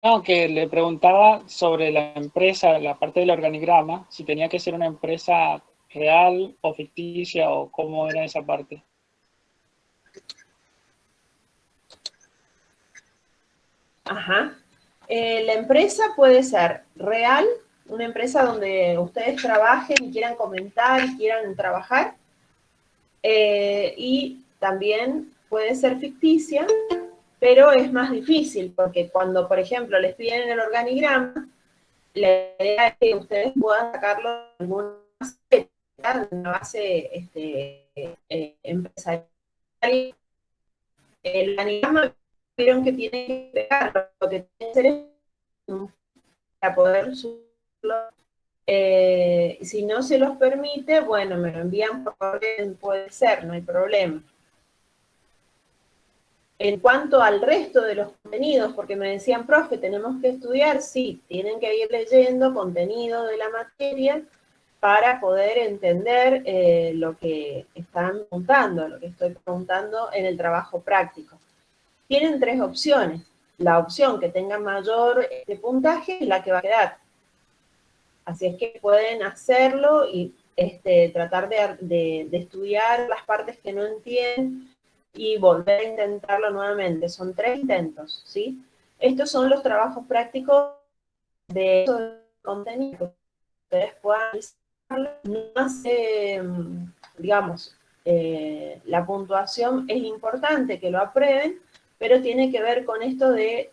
No, que le preguntaba sobre la empresa, la parte del organigrama, si tenía que ser una empresa real o ficticia o cómo era esa parte. Ajá. La empresa puede ser real, una empresa donde ustedes trabajen y quieran comentar y quieran trabajar. Y también puede ser ficticia, pero es más difícil porque cuando, por ejemplo, les piden el organigrama, la idea es que ustedes puedan sacarlo de alguna base empresarial. El organigrama vieron que tiene que pegar, lo que tiene que hacer es para poder subirlo. Si no se los permite, bueno, me lo envían por correo, puede ser, no hay problema. En cuanto al resto de los contenidos, porque me decían, profe, tenemos que estudiar, sí, tienen que ir leyendo contenido de la materia para poder entender lo que están preguntando, lo que estoy preguntando en el trabajo práctico. Tienen tres opciones. La opción que tenga mayor puntaje es la que va a quedar. Así es que pueden hacerlo y tratar de estudiar las partes que no entienden y volver a intentarlo nuevamente. Son 3 intentos, ¿sí? Estos son los trabajos prácticos de contenido que ustedes puedan realizarlo. No hace, digamos, la puntuación es importante que lo aprueben, pero tiene que ver con esto de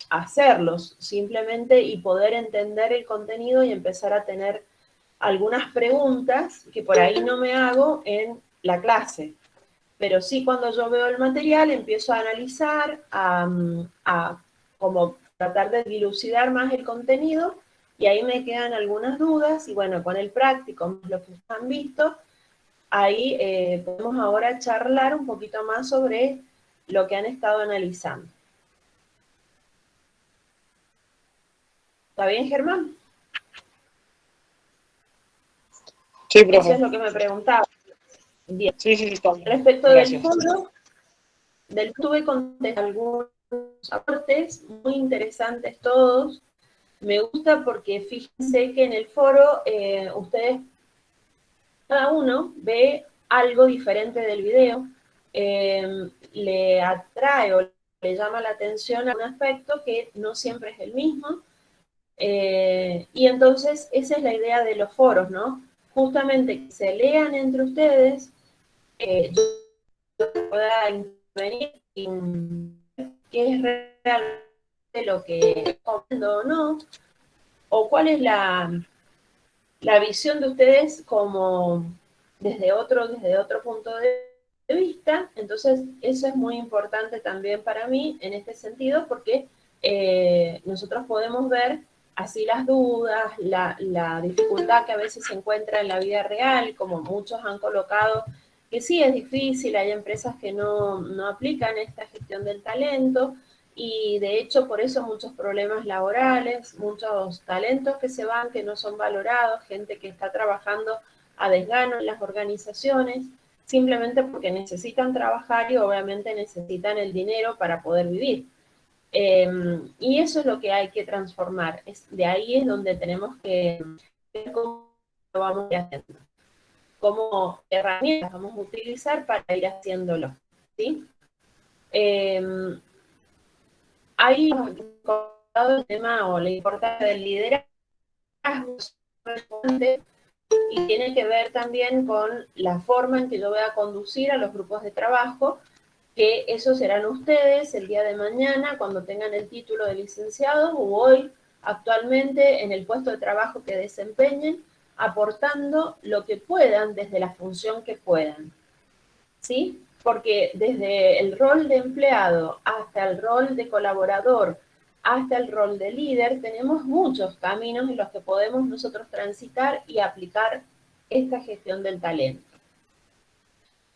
hacerlos simplemente y poder entender el contenido y empezar a tener algunas preguntas que por ahí no me hago en la clase. Pero sí, cuando yo veo el material, empiezo a analizar, a como tratar de dilucidar más el contenido, y ahí me quedan algunas dudas, y bueno, con el práctico, lo que han visto, ahí podemos ahora charlar un poquito más sobre lo que han estado analizando. ¿Está bien, Germán? Sí, Eso profe. es lo que me preguntaba. Bien. Sí, sí, sí, está bien. Respecto del Gracias. foro, tuve con algunos aportes muy interesantes todos. Me gusta porque fíjense que en el foro ustedes, cada uno ve algo diferente del video, le atrae o le llama la atención a un aspecto que no siempre es el mismo. Y entonces esa es la idea de los foros, ¿no? Justamente que se lean entre ustedes, yo pueda intervenir en qué es realmente lo que comprendo o no, o cuál es la visión de ustedes como desde otro punto de vista. Entonces, eso es muy importante también para mí en este sentido, porque nosotros podemos ver así las dudas, la dificultad que a veces se encuentra en la vida real, como muchos han colocado, que sí es difícil, hay empresas que no aplican esta gestión del talento, y de hecho por eso muchos problemas laborales, muchos talentos que se van, que no son valorados, gente que está trabajando a desgano en las organizaciones, simplemente porque necesitan trabajar y obviamente necesitan el dinero para poder vivir. Y eso es lo que hay que transformar. De ahí es donde tenemos que ver cómo lo vamos a ir haciendo, cómo herramientas vamos a utilizar para ir haciéndolo. ¿Sí? Hay el tema o la importancia del liderazgo y tiene que ver también con la forma en que yo voy a conducir a los grupos de trabajo, que esos serán ustedes el día de mañana cuando tengan el título de licenciado o hoy actualmente en el puesto de trabajo que desempeñen, aportando lo que puedan desde la función que puedan. ¿Sí? Porque desde el rol de empleado hasta el rol de colaborador, hasta el rol de líder, tenemos muchos caminos en los que podemos nosotros transitar y aplicar esta gestión del talento.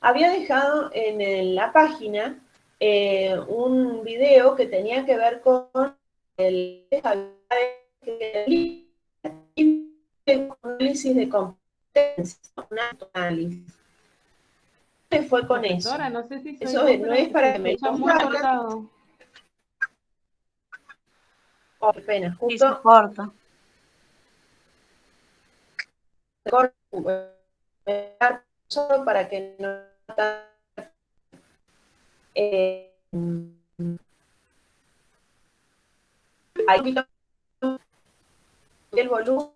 Había dejado en la página un video que tenía que ver con el análisis de competencias, un análisis. ¿Qué fue con eso? Profesora, no sé si soy Eso yo, no pero es se para que me escucha muy compartan. cortado. Oh, qué pena, Sí, se justo corta. para que no hay el volumen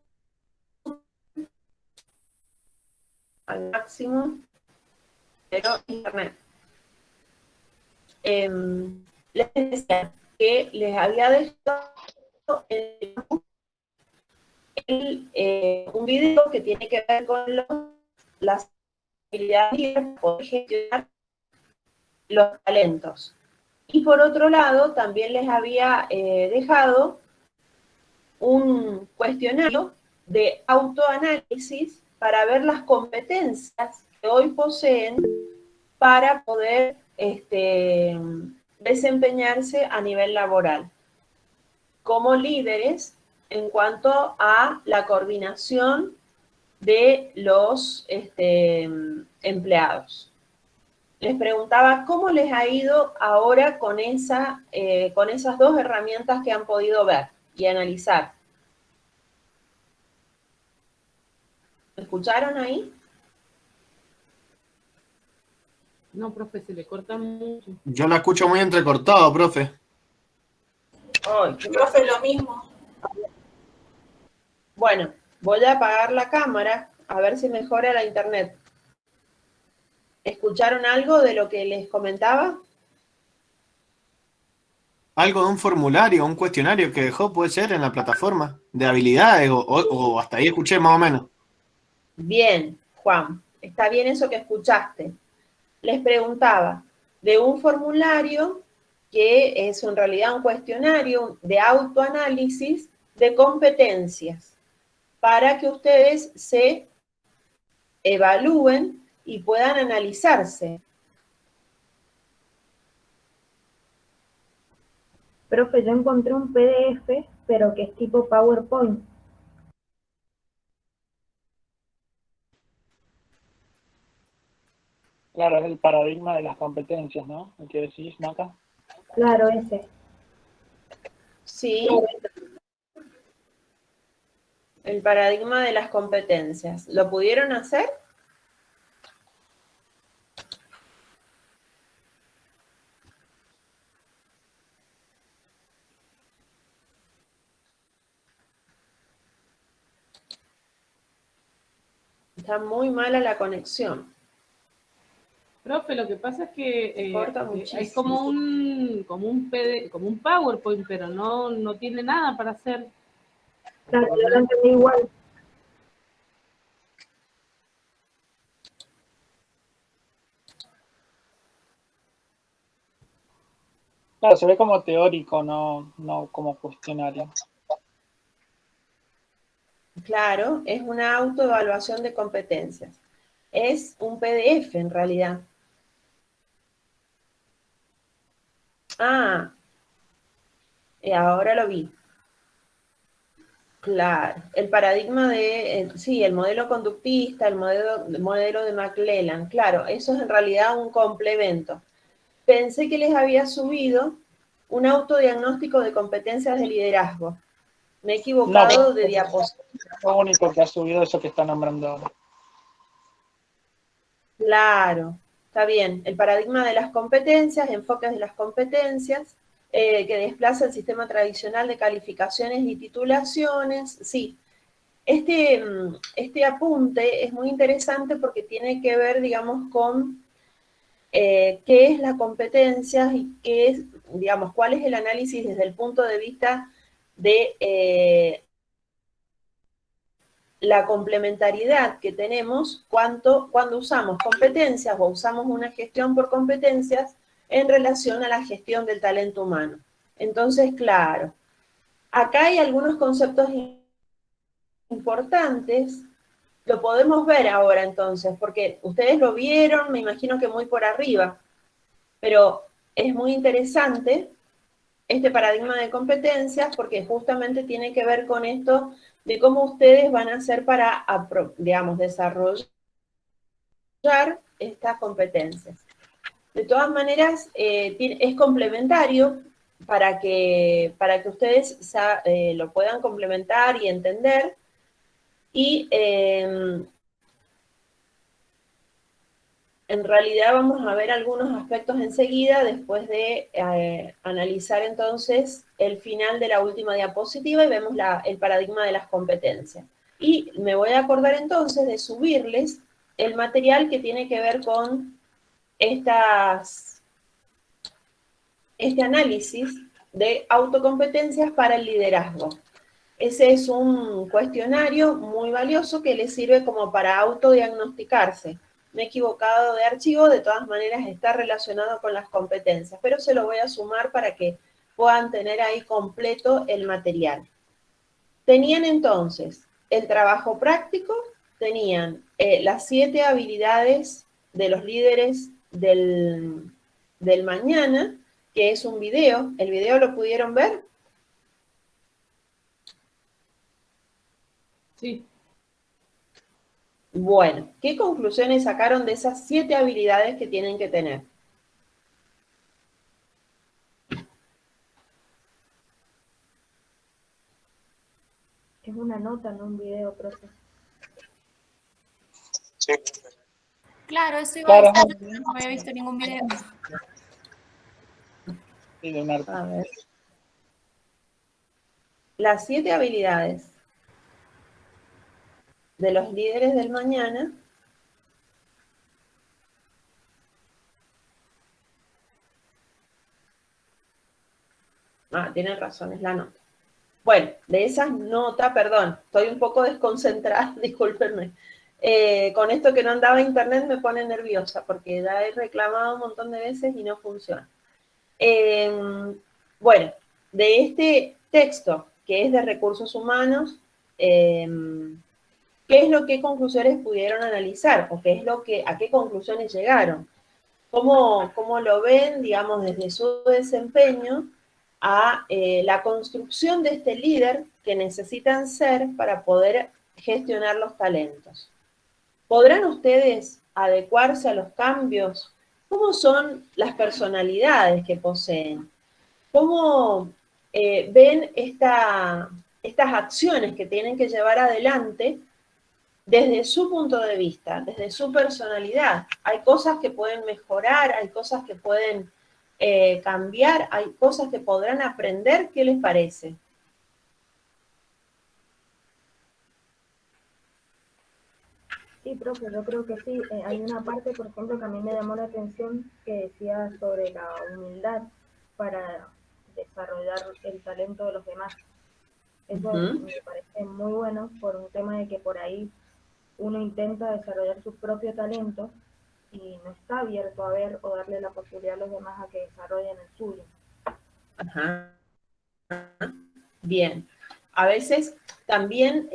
al máximo, pero internet. Les decía que les había dejado un video que tiene que ver con las habilidades de poder gestionar los talentos. Y por otro lado, también les había dejado un cuestionario de autoanálisis para ver las competencias que hoy poseen para poder desempeñarse a nivel laboral como líderes en cuanto a la coordinación de los empleados. Les preguntaba cómo les ha ido ahora con esas dos herramientas que han podido ver y analizar. ¿Me escucharon ahí? No, profe, se le corta mucho. Yo la escucho muy entrecortado, profe. Oh, profe, lo mismo. Bueno, voy a apagar la cámara a ver si mejora la internet. ¿Escucharon algo de lo que les comentaba? Algo de un formulario, un cuestionario que dejó, puede ser, en la plataforma de habilidades, o hasta ahí escuché más o menos. Bien, Juan, está bien eso que escuchaste. Les preguntaba de un formulario que es en realidad un cuestionario de autoanálisis de competencias para que ustedes se evalúen y puedan analizarse. Profe, yo encontré un PDF, pero que es tipo PowerPoint. Claro, es el paradigma de las competencias, ¿no? El que decís, Maca. Claro, ese. Sí, el paradigma de las competencias. ¿Lo pudieron hacer? Está muy mala la conexión. Profe, lo que pasa es que Corta hay muchísimo. como un PowerPoint, pero no tiene nada para hacer. Claro, yo lo entendí igual. Claro, se ve como teórico, no como cuestionario. Claro, es una autoevaluación de competencias. Es un PDF en realidad. Ah, ahora lo vi. Claro, el paradigma de, sí, el modelo conductista, el modelo de McClellan, claro, eso es en realidad un complemento. Pensé que les había subido un autodiagnóstico de competencias de liderazgo. Me he equivocado de diapositiva. Es lo único que ha subido eso que está nombrando ahora. Claro, está bien. El paradigma de las competencias, enfoques de las competencias, que desplaza el sistema tradicional de calificaciones y titulaciones. Sí, este apunte es muy interesante porque tiene que ver, digamos, con qué es la competencia y qué es, digamos, cuál es el análisis desde el punto de vista de la complementariedad que tenemos cuando usamos competencias o usamos una gestión por competencias en relación a la gestión del talento humano. Entonces, claro, acá hay algunos conceptos importantes, lo podemos ver ahora entonces, porque ustedes lo vieron, me imagino que muy por arriba, pero es muy interesante este paradigma de competencias porque justamente tiene que ver con esto de cómo ustedes van a hacer para, digamos, desarrollar estas competencias. De todas maneras, es complementario para que ustedes lo puedan complementar y entender. Y en realidad vamos a ver algunos aspectos enseguida, después de analizar entonces el final de la última diapositiva y vemos el paradigma de las competencias. Y me voy a acordar entonces de subirles el material que tiene que ver con este análisis de autocompetencias para el liderazgo. Ese es un cuestionario muy valioso que les sirve como para autodiagnosticarse. Me he equivocado de archivo, de todas maneras está relacionado con las competencias, pero se lo voy a sumar para que puedan tener ahí completo el material. Tenían entonces el trabajo práctico, tenían las 7 habilidades de los líderes del mañana, que es un video. ¿El video lo pudieron ver? Sí. Bueno, ¿qué conclusiones sacaron de esas 7 habilidades que tienen que tener? Es una nota, no un video, profe. Sí. Claro, eso iba a Claro. decir, yo no había visto ningún video. Sí, Leonardo. A ver. Las 7 habilidades de los líderes del mañana tienen razón, es la nota. Bueno, de esas notas, perdón, estoy un poco desconcentrada, discúlpenme. Con esto que no andaba internet me pone nerviosa, porque ya he reclamado un montón de veces y no funciona. Bueno, de este texto, que es de recursos humanos, ¿qué conclusiones pudieron analizar? ¿O a qué conclusiones llegaron? ¿Cómo lo ven, digamos, desde su desempeño a la construcción de este líder que necesitan ser para poder gestionar los talentos? ¿Podrán ustedes adecuarse a los cambios? ¿Cómo son las personalidades que poseen? ¿Cómo ven estas acciones que tienen que llevar adelante desde su punto de vista, desde su personalidad? Hay cosas que pueden mejorar, hay cosas que pueden cambiar, hay cosas que podrán aprender. ¿Qué les parece? Sí, profe, yo creo que sí. Hay una parte, por ejemplo, que a mí me llamó la atención que decía sobre la humildad para desarrollar el talento de los demás. Eso me parece muy bueno por un tema de que por ahí uno intenta desarrollar su propio talento y no está abierto a ver o darle la posibilidad a los demás a que desarrollen el suyo. Ajá. Bien. A veces también,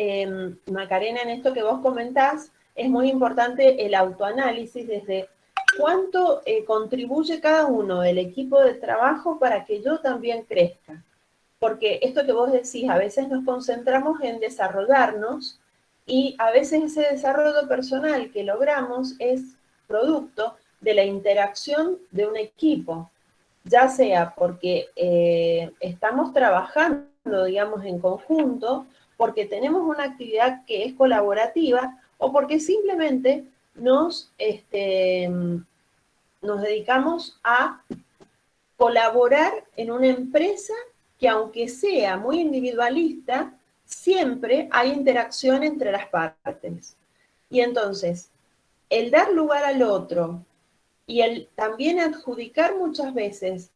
Macarena, en esto que vos comentás, es muy importante el autoanálisis desde cuánto contribuye cada uno del equipo de trabajo para que yo también crezca. Porque esto que vos decís, a veces nos concentramos en desarrollarnos y a veces ese desarrollo personal que logramos es producto de la interacción de un equipo, ya sea porque estamos trabajando, digamos, en conjunto, porque tenemos una actividad que es colaborativa o porque simplemente nos dedicamos a colaborar en una empresa que, aunque sea muy individualista, siempre hay interacción entre las partes. Y entonces, el dar lugar al otro y el también adjudicar muchas veces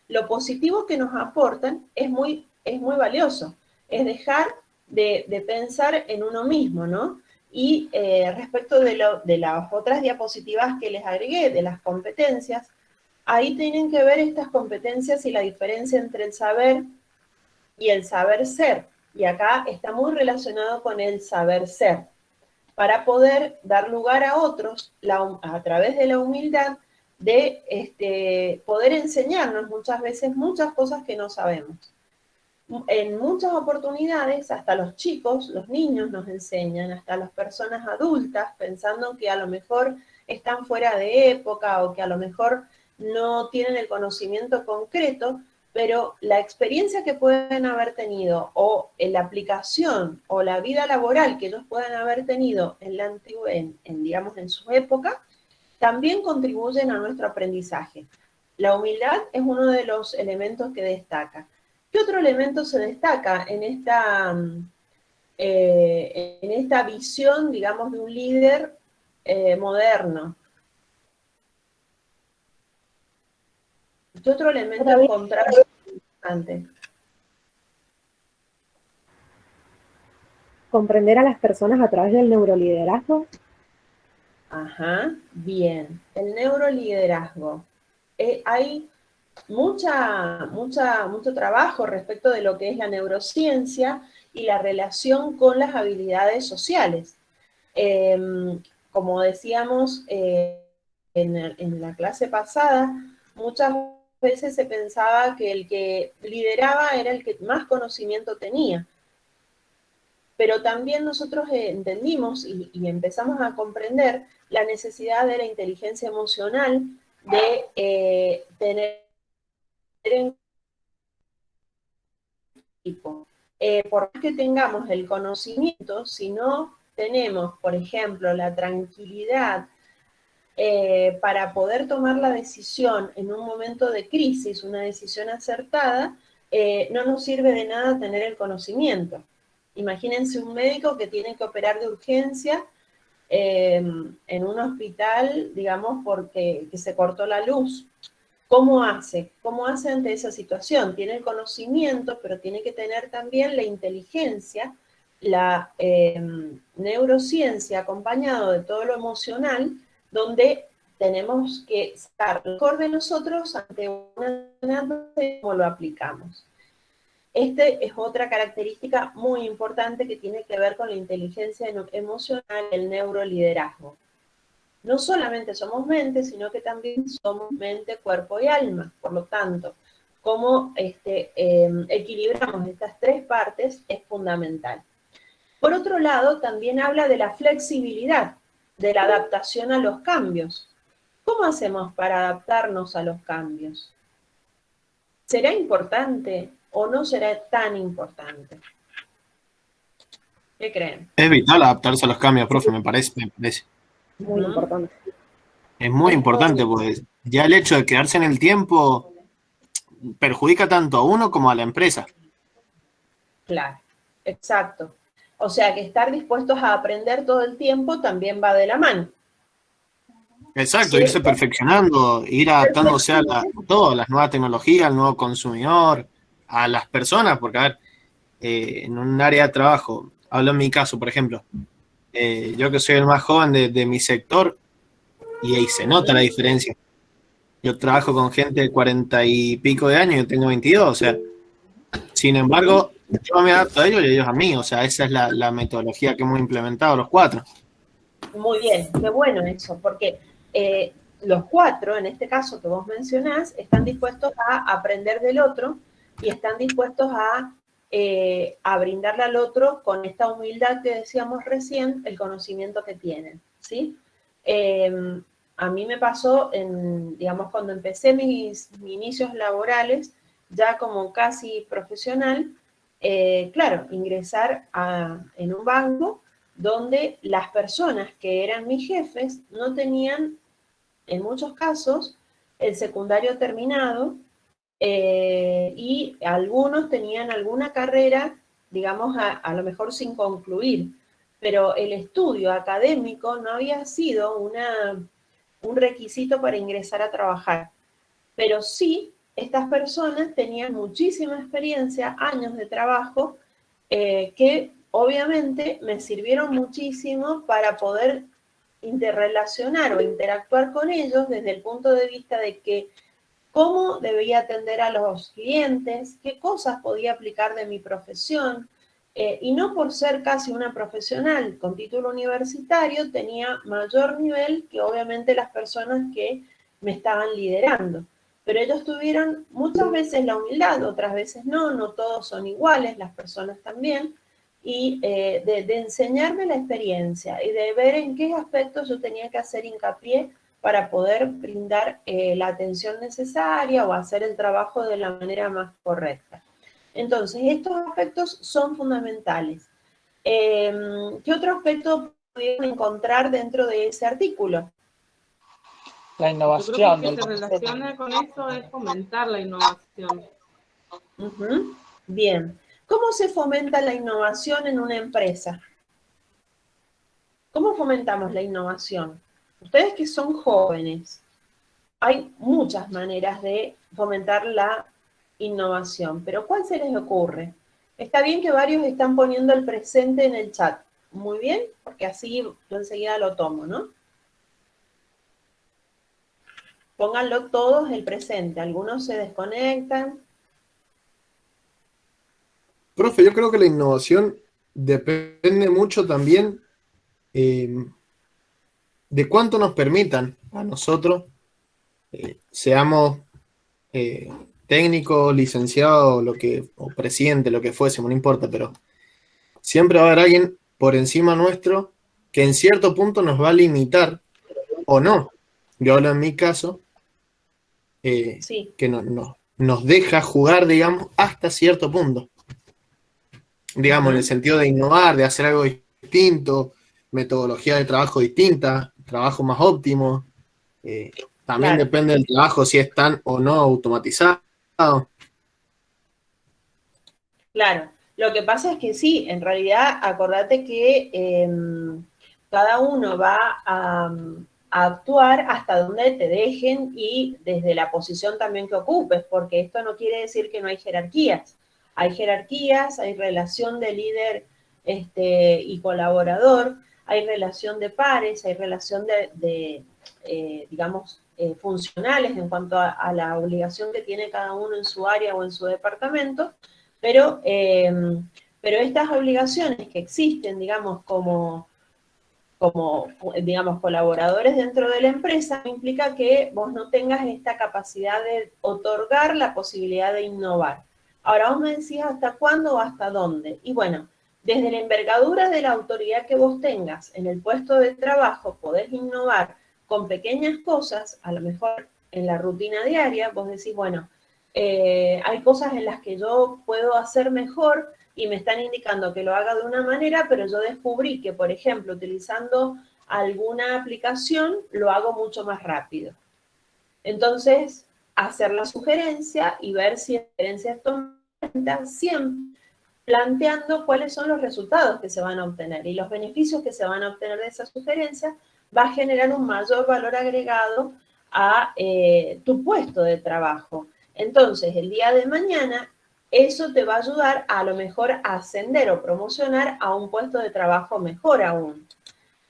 lo positivo que nos aportan es muy valioso. Es dejar de pensar en uno mismo, ¿no? Y respecto de las otras diapositivas que les agregué, de las competencias, ahí tienen que ver estas competencias y la diferencia entre el saber y el saber ser. Y acá está muy relacionado con el saber ser. Para poder dar lugar a otros, a través de la humildad, de poder enseñarnos muchas veces muchas cosas que no sabemos. En muchas oportunidades, hasta los chicos, los niños nos enseñan, hasta las personas adultas, pensando que a lo mejor están fuera de época o que a lo mejor no tienen el conocimiento concreto, pero la experiencia que pueden haber tenido o la aplicación o la vida laboral que ellos puedan haber tenido digamos, en su época, también contribuyen a nuestro aprendizaje. La humildad es uno de los elementos que destaca. ¿Qué otro elemento se destaca en esta visión, digamos, de un líder moderno? ¿Qué otro elemento encontramos importante? Comprender a las personas a través del neuroliderazgo. Ajá, bien. El neuroliderazgo. Hay mucho trabajo respecto de lo que es la neurociencia y la relación con las habilidades sociales. Como decíamos en la clase pasada, muchas veces se pensaba que el que lideraba era el que más conocimiento tenía. Pero también nosotros entendimos y empezamos a comprender la necesidad de la inteligencia emocional, de tener en equipo. Por más que tengamos el conocimiento, si no tenemos, por ejemplo, la tranquilidad para poder tomar la decisión en un momento de crisis, una decisión acertada, no nos sirve de nada tener el conocimiento. Imagínense un médico que tiene que operar de urgencia en un hospital, digamos, porque se cortó la luz. ¿Cómo hace? ¿Cómo hace ante esa situación? Tiene el conocimiento, pero tiene que tener también la inteligencia, la neurociencia acompañado de todo lo emocional, donde tenemos que estar mejor de nosotros ante una amenaza y cómo lo aplicamos. Esta es otra característica muy importante que tiene que ver con la inteligencia emocional y el neuroliderazgo. No solamente somos mente, sino que también somos mente, cuerpo y alma. Por lo tanto, cómo equilibramos estas tres partes es fundamental. Por otro lado, también habla de la flexibilidad, de la adaptación a los cambios. ¿Cómo hacemos para adaptarnos a los cambios? ¿Será importante o no será tan importante? ¿Qué creen? Es vital adaptarse a los cambios, profe, me parece. Muy importante. Es muy importante, pues ya el hecho de quedarse en el tiempo perjudica tanto a uno como a la empresa. Claro, exacto. O sea que estar dispuestos a aprender todo el tiempo también va de la mano. Exacto, Sí. irse perfeccionando, ir adaptándose a todo, a las nuevas tecnologías, al nuevo consumidor, a las personas, porque a ver, en un área de trabajo, hablo en mi caso, por ejemplo, yo que soy el más joven de mi sector, y ahí se nota la diferencia. Yo trabajo con gente de 40 y pico de años, yo tengo 22, o sea, sin embargo, yo me adapto a ellos y ellos a mí, o sea, esa es la metodología que hemos implementado los cuatro. Muy bien, qué bueno eso, porque los cuatro, en este caso que vos mencionás, están dispuestos a aprender del otro y están dispuestos a brindarle al otro con esta humildad que decíamos recién, el conocimiento que tienen, ¿sí? A mí me pasó, digamos, cuando empecé mis inicios laborales, ya como casi profesional, claro, ingresar en un banco donde las personas que eran mis jefes no tenían, en muchos casos, el secundario terminado y algunos tenían alguna carrera, digamos, a lo mejor sin concluir, pero el estudio académico no había sido un requisito para ingresar a trabajar, pero sí estas personas tenían muchísima experiencia, años de trabajo, que obviamente me sirvieron muchísimo para poder interrelacionar o interactuar con ellos desde el punto de vista de que cómo debía atender a los clientes, qué cosas podía aplicar de mi profesión, y no por ser casi una profesional con título universitario, tenía mayor nivel que obviamente las personas que me estaban liderando. Pero ellos tuvieron muchas veces la humildad, otras veces no todos son iguales, las personas también, y de enseñarme la experiencia y de ver en qué aspectos yo tenía que hacer hincapié para poder brindar la atención necesaria o hacer el trabajo de la manera más correcta. Entonces, estos aspectos son fundamentales. ¿Qué otro aspecto pudieron encontrar dentro de ese artículo? La Yo innovación. creo que se relaciona con eso es fomentar la innovación. Bien. ¿Cómo se fomenta la innovación en una empresa? ¿Cómo fomentamos la innovación? Ustedes que son jóvenes, hay muchas maneras de fomentar la innovación, pero ¿cuál se les ocurre? Está bien que varios están poniendo el presente en el chat. Muy bien, porque así yo enseguida lo tomo, ¿no? Pónganlo todos el presente. Algunos se desconectan. Profe, yo creo que la innovación depende mucho también de cuánto nos permitan a nosotros, seamos técnicos, licenciados, o presidente, lo que fuésemos, no importa, pero siempre va a haber alguien por encima nuestro que en cierto punto nos va a limitar o no. Yo hablo en mi caso, Sí. que nos deja jugar, digamos, hasta cierto punto. Digamos, en el sentido de innovar, de hacer algo distinto, metodología de trabajo distinta, trabajo más óptimo. También Claro. depende del trabajo, si es tan o no automatizado. Claro, lo que pasa es que sí, en realidad acordate que cada uno va a actuar hasta donde te dejen y desde la posición también que ocupes, porque esto no quiere decir que no hay jerarquías. Hay jerarquías, hay relación de líder y colaborador, hay relación de pares, hay relación digamos, funcionales en cuanto a la obligación que tiene cada uno en su área o en su departamento. Pero estas obligaciones que existen, digamos, como digamos, colaboradores dentro de la empresa, implica que vos no tengas esta capacidad de otorgar la posibilidad de innovar. Ahora vos me decís hasta cuándo o hasta dónde. Y bueno, desde la envergadura de la autoridad que vos tengas en el puesto de trabajo, podés innovar con pequeñas cosas, a lo mejor en la rutina diaria, vos decís, bueno, hay cosas en las que yo puedo hacer mejor y me están indicando que lo haga de una manera, pero yo descubrí que, por ejemplo, utilizando alguna aplicación, lo hago mucho más rápido. Entonces, hacer la sugerencia y ver si la sugerencia es tomada, siempre planteando cuáles son los resultados que se van a obtener y los beneficios que se van a obtener de esa sugerencia va a generar un mayor valor agregado a tu puesto de trabajo. Entonces, el día de mañana, eso te va a ayudar a lo mejor a ascender o promocionar a un puesto de trabajo mejor aún.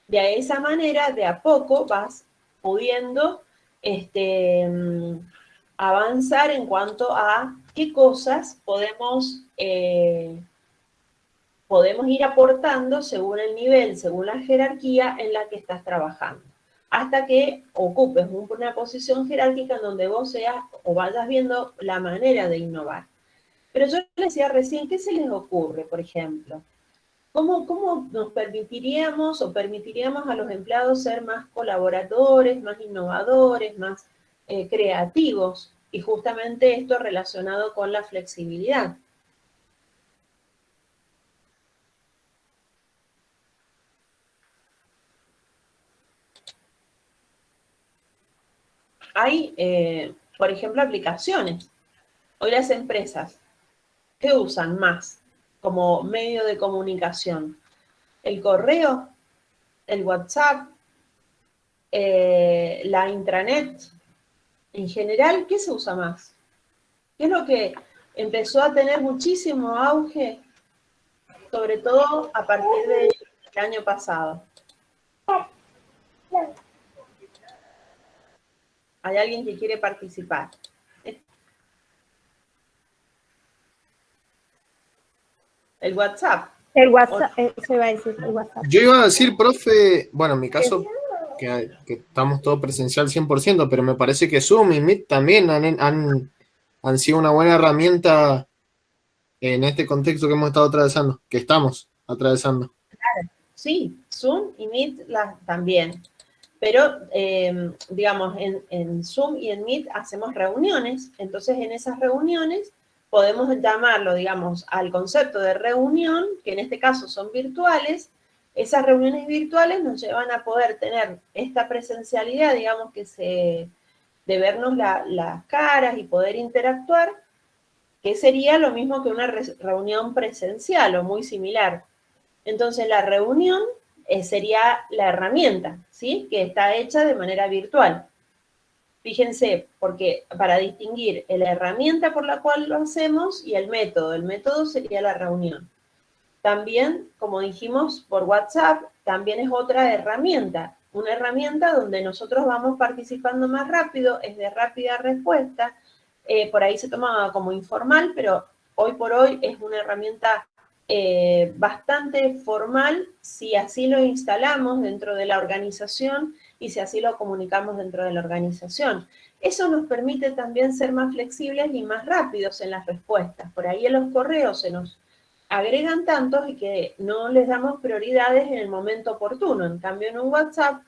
De esa manera, de a poco, vas pudiendo avanzar en cuanto a qué cosas podemos ir aportando según el nivel, según la jerarquía en la que estás trabajando, hasta que ocupes una posición jerárquica en donde vos seas o vayas viendo la manera de innovar. Pero yo les decía recién, ¿qué se les ocurre, por ejemplo? ¿Cómo nos permitiríamos a los empleados ser más colaboradores, más innovadores, más creativos? Y justamente esto relacionado con la flexibilidad. Hay, por ejemplo, aplicaciones. Hoy las empresas, ¿qué usan más como medio de comunicación? ¿El correo? ¿El WhatsApp? ¿La intranet? En general, ¿qué se usa más? ¿Qué es lo que empezó a tener muchísimo auge, sobre todo a partir del año pasado? ¿Hay alguien que quiere participar? El WhatsApp. El WhatsApp, se va a decir el WhatsApp. Yo iba a decir, profe, bueno, en mi caso, que estamos todos presencial 100%, pero me parece que Zoom y Meet también han sido una buena herramienta en este contexto que hemos estado atravesando, que estamos atravesando. Claro, sí, Zoom y Meet también. pero digamos, en Zoom y en Meet hacemos reuniones, entonces en esas reuniones podemos llamarlo, digamos, al concepto de reunión, que en este caso son virtuales. Esas reuniones virtuales nos llevan a poder tener esta presencialidad, digamos, de vernos las caras y poder interactuar, que sería lo mismo que una reunión presencial o muy similar. Entonces, la reunión sería la herramienta, ¿sí? Que está hecha de manera virtual. Fíjense, porque para distinguir la herramienta por la cual lo hacemos y el método sería la reunión. También, como dijimos, por WhatsApp, también es otra herramienta, una herramienta donde nosotros vamos participando más rápido, es de rápida respuesta, por ahí se toma como informal, pero hoy por hoy es una herramienta bastante formal si así lo instalamos dentro de la organización y si así lo comunicamos dentro de la organización. Eso nos permite también ser más flexibles y más rápidos en las respuestas. Por ahí en los correos se nos agregan tantos y que no les damos prioridades en el momento oportuno. En cambio, en un WhatsApp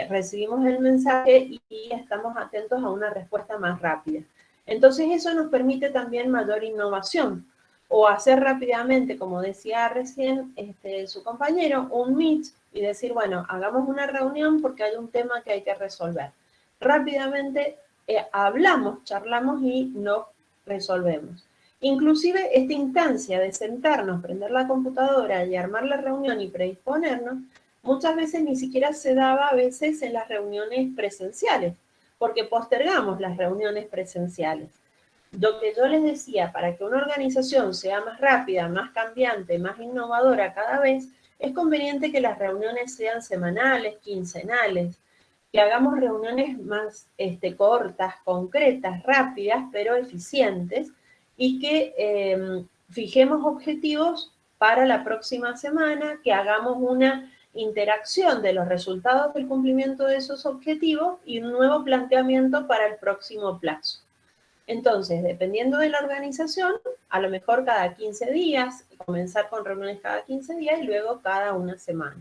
recibimos el mensaje y estamos atentos a una respuesta más rápida. Entonces, eso nos permite también mayor innovación o hacer rápidamente, como decía recién su compañero, un meet y decir, bueno, hagamos una reunión porque hay un tema que hay que resolver. Rápidamente hablamos, charlamos y no resolvemos. Inclusive esta instancia de sentarnos, prender la computadora y armar la reunión y predisponernos, muchas veces ni siquiera se daba a veces en las reuniones presenciales, porque postergamos las reuniones presenciales. Lo que yo les decía, para que una organización sea más rápida, más cambiante, más innovadora cada vez, es conveniente que las reuniones sean semanales, quincenales, que hagamos reuniones más cortas, concretas, rápidas, pero eficientes, y que fijemos objetivos para la próxima semana, que hagamos una interacción de los resultados del cumplimiento de esos objetivos y un nuevo planteamiento para el próximo plazo. Entonces, dependiendo de la organización, a lo mejor cada 15 días, comenzar con reuniones cada 15 días y luego cada una semana.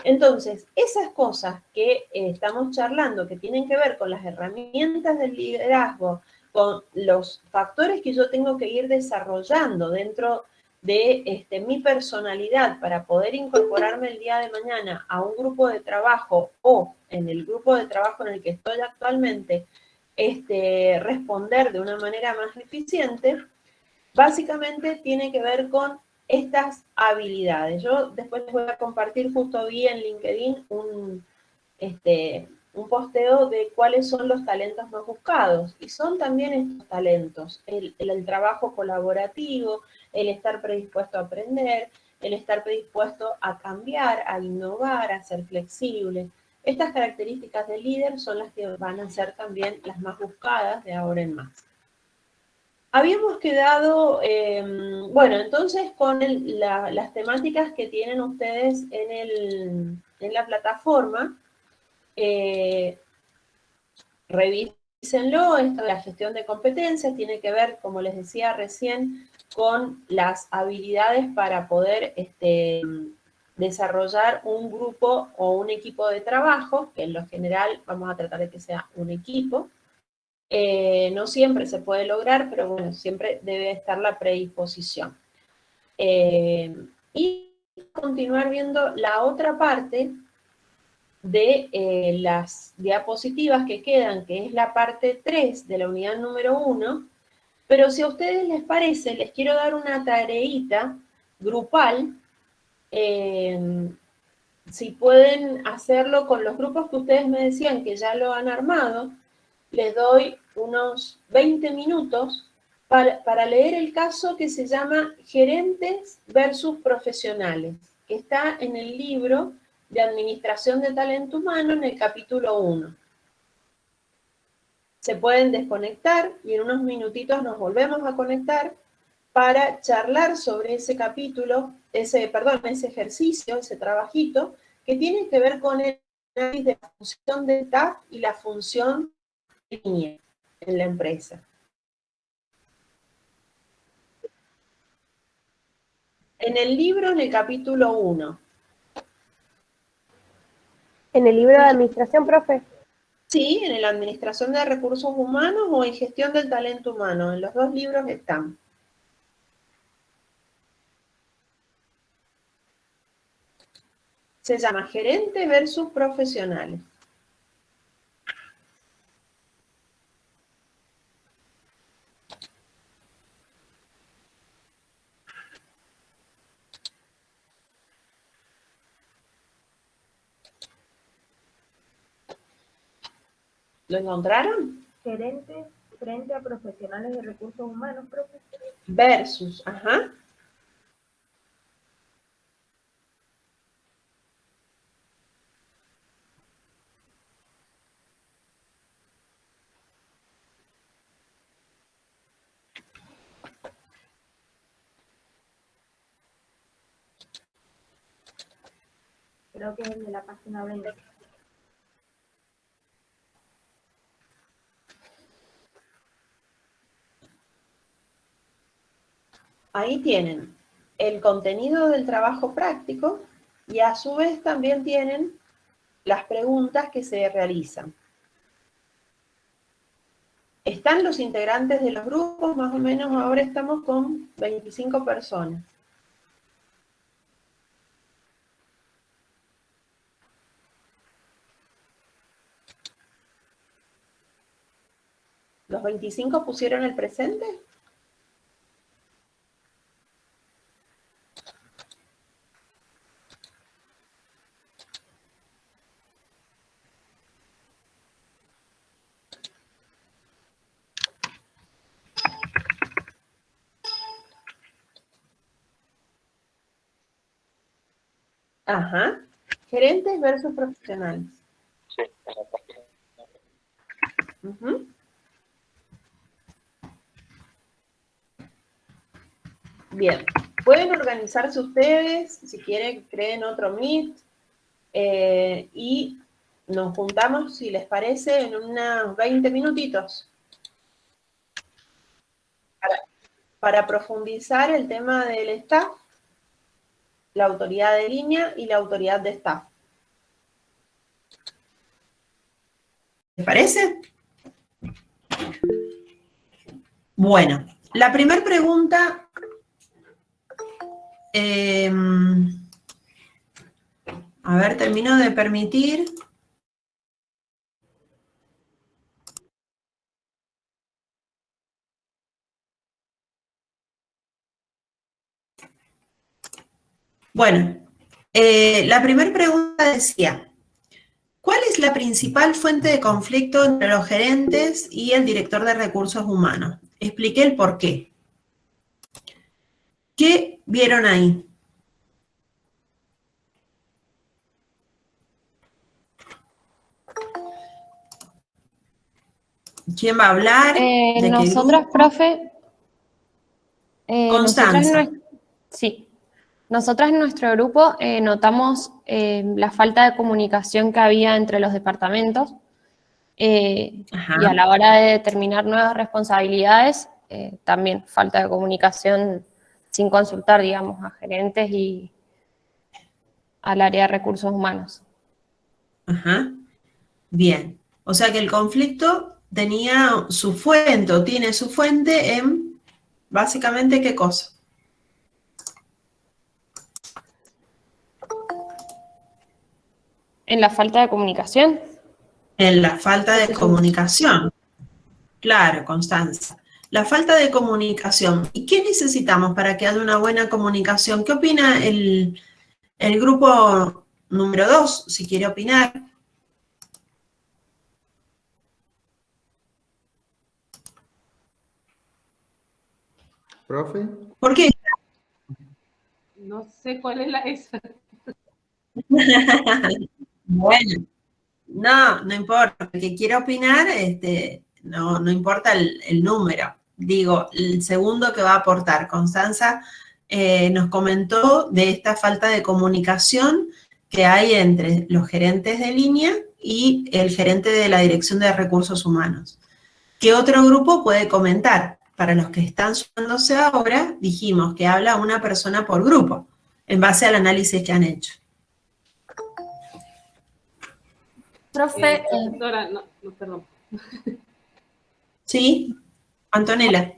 Entonces, esas cosas que estamos charlando, que tienen que ver con las herramientas del liderazgo, con los factores que yo tengo que ir desarrollando dentro de mi personalidad para poder incorporarme el día de mañana a un grupo de trabajo o en el grupo de trabajo en el que estoy actualmente, responder de una manera más eficiente, básicamente tiene que ver con estas habilidades. Yo después les voy a compartir, justo vi en LinkedIn un posteo de cuáles son los talentos más buscados. Y son también estos talentos, el trabajo colaborativo, el estar predispuesto a aprender, el estar predispuesto a cambiar, a innovar, a ser flexible. Estas características del líder son las que van a ser también las más buscadas de ahora en más. Habíamos quedado, bueno, entonces con las temáticas que tienen ustedes en la plataforma, revísenlo. Esto de la gestión de competencias tiene que ver, como les decía recién, con las habilidades para poder desarrollar un grupo o un equipo de trabajo, que en lo general vamos a tratar de que sea un equipo. No siempre se puede lograr, pero bueno, siempre debe estar la predisposición. Y continuar viendo la otra parte de las diapositivas que quedan, que es la parte 3 de la unidad número 1, pero si a ustedes les parece, les quiero dar una tareita grupal, si pueden hacerlo con los grupos que ustedes me decían que ya lo han armado, les doy unos 20 minutos para leer el caso que se llama Gerentes versus Profesionales, que está en el libro de Administración de Talento Humano en el capítulo 1. Se pueden desconectar y en unos minutitos nos volvemos a conectar para charlar sobre ese capítulo, ese ejercicio, ese trabajito, que tiene que ver con el análisis de la función de TAF y la función de línea en la empresa. En el libro, en el capítulo 1. En el libro de administración, profe. Sí, en la Administración de Recursos Humanos o en Gestión del Talento Humano. En los dos libros están. Se llama Gerente versus Profesionales. ¿Lo encontraron? Gerentes frente a profesionales de recursos humanos, profe. Versus, ajá. Creo que es el de la página 20. Ahí tienen el contenido del trabajo práctico y a su vez también tienen las preguntas que se realizan. Están los integrantes de los grupos, más o menos ahora estamos con 25 personas. ¿Los 25 pusieron el presente? Ajá. Gerentes versus profesionales. Sí, en la página. Ujú. Bien, pueden organizarse ustedes, si quieren, creen otro Meet, y nos juntamos, si les parece, en unos 20 minutitos para profundizar el tema del staff, la autoridad de línea y la autoridad de staff. ¿Les parece? Bueno, la primera pregunta... a ver, termino de permitir. Bueno, la primera pregunta decía, ¿cuál es la principal fuente de conflicto entre los gerentes y el director de recursos humanos? Expliqué el por qué. ¿Qué vieron ahí? ¿Quién va a hablar? ¿De Nosotras, profe, Constanza. Nosotras en nuestro grupo notamos la falta de comunicación que había entre los departamentos y a la hora de determinar nuevas responsabilidades, también falta de comunicación sin consultar, digamos, a gerentes y al área de recursos humanos. Ajá. Bien. O sea que el conflicto tenía su fuente o tiene su fuente en, básicamente, ¿qué cosa? ¿En la falta de comunicación? En la falta de comunicación. Claro, Constanza. La falta de comunicación. ¿Y qué necesitamos para que haya una buena comunicación? ¿Qué opina el grupo número 2, si quiere opinar? ¿Profe? ¿Por qué? No sé cuál es esa. Bueno, no importa. El que quiera opinar, no importa el número. Digo, el segundo que va a aportar. Constanza nos comentó de esta falta de comunicación que hay entre los gerentes de línea y el gerente de la Dirección de Recursos Humanos. ¿Qué otro grupo puede comentar? Para los que están sumándose ahora, dijimos que habla una persona por grupo, en base al análisis que han hecho. Profe, Profesora, perdón. Sí, Antonella.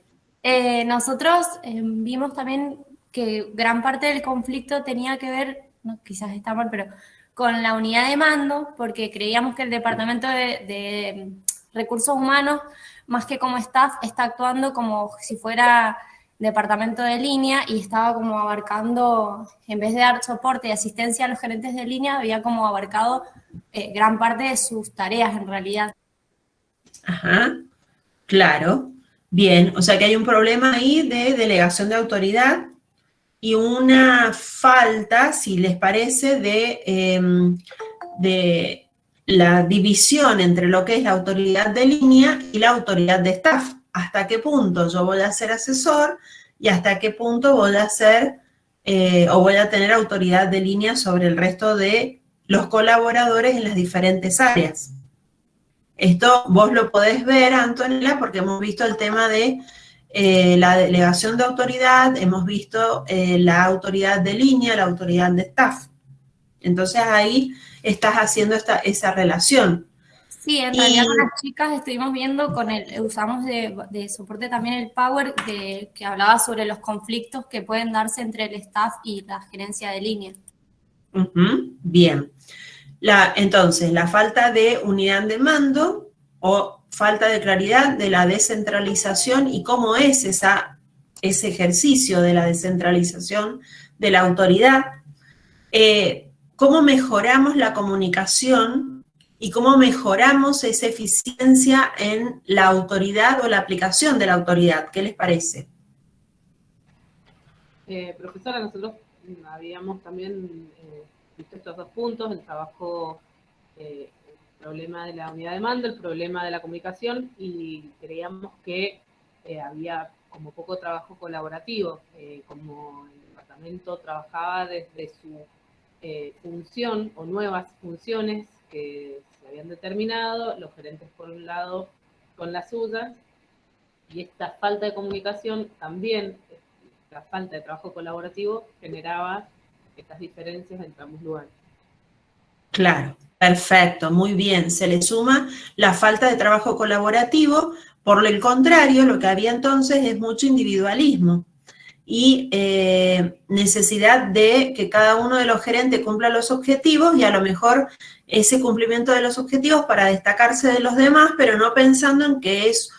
nosotros vimos también que gran parte del conflicto tenía que ver, no, quizás está mal, pero con la unidad de mando, porque creíamos que el Departamento de Recursos Humanos, más que como staff, está actuando como si fuera departamento de línea y estaba como abarcando, en vez de dar soporte y asistencia a los gerentes de línea, había como abarcado gran parte de sus tareas en realidad. Ajá, claro. Bien, o sea que hay un problema ahí de delegación de autoridad y una falta, si les parece, de la división entre lo que es la autoridad de línea y la autoridad de staff. ¿Hasta qué punto yo voy a ser asesor y hasta qué punto voy a ser o voy a tener autoridad de línea sobre el resto de los colaboradores en las diferentes áreas? Esto vos lo podés ver, Antonella, porque hemos visto el tema de la delegación de autoridad, hemos visto la autoridad de línea, la autoridad de staff. Entonces ahí estás haciendo esa relación. Sí, en realidad con las chicas estuvimos viendo, usamos de soporte también el Power, que hablaba sobre los conflictos que pueden darse entre el staff y la gerencia de línea. Bien. Entonces, la falta de unidad de mando o falta de claridad de la descentralización y cómo es ese ejercicio de la descentralización de la autoridad. ¿Cómo mejoramos la comunicación y cómo mejoramos esa eficiencia en la autoridad o la aplicación de la autoridad? ¿Qué les parece? Profesora, nosotros habíamos también visto estos dos puntos, el trabajo, el problema de la unidad de mando, el problema de la comunicación, y creíamos que había como poco trabajo colaborativo, como el departamento trabajaba desde su función o nuevas funciones que se habían determinado, los gerentes por un lado con las suyas, y esta falta de comunicación también, la falta de trabajo colaborativo generaba estas diferencias entre ambos lugares. Claro, perfecto, muy bien. Se le suma la falta de trabajo colaborativo. Por el contrario, lo que había entonces es mucho individualismo y necesidad de que cada uno de los gerentes cumpla los objetivos y a lo mejor ese cumplimiento de los objetivos para destacarse de los demás, pero no pensando en que es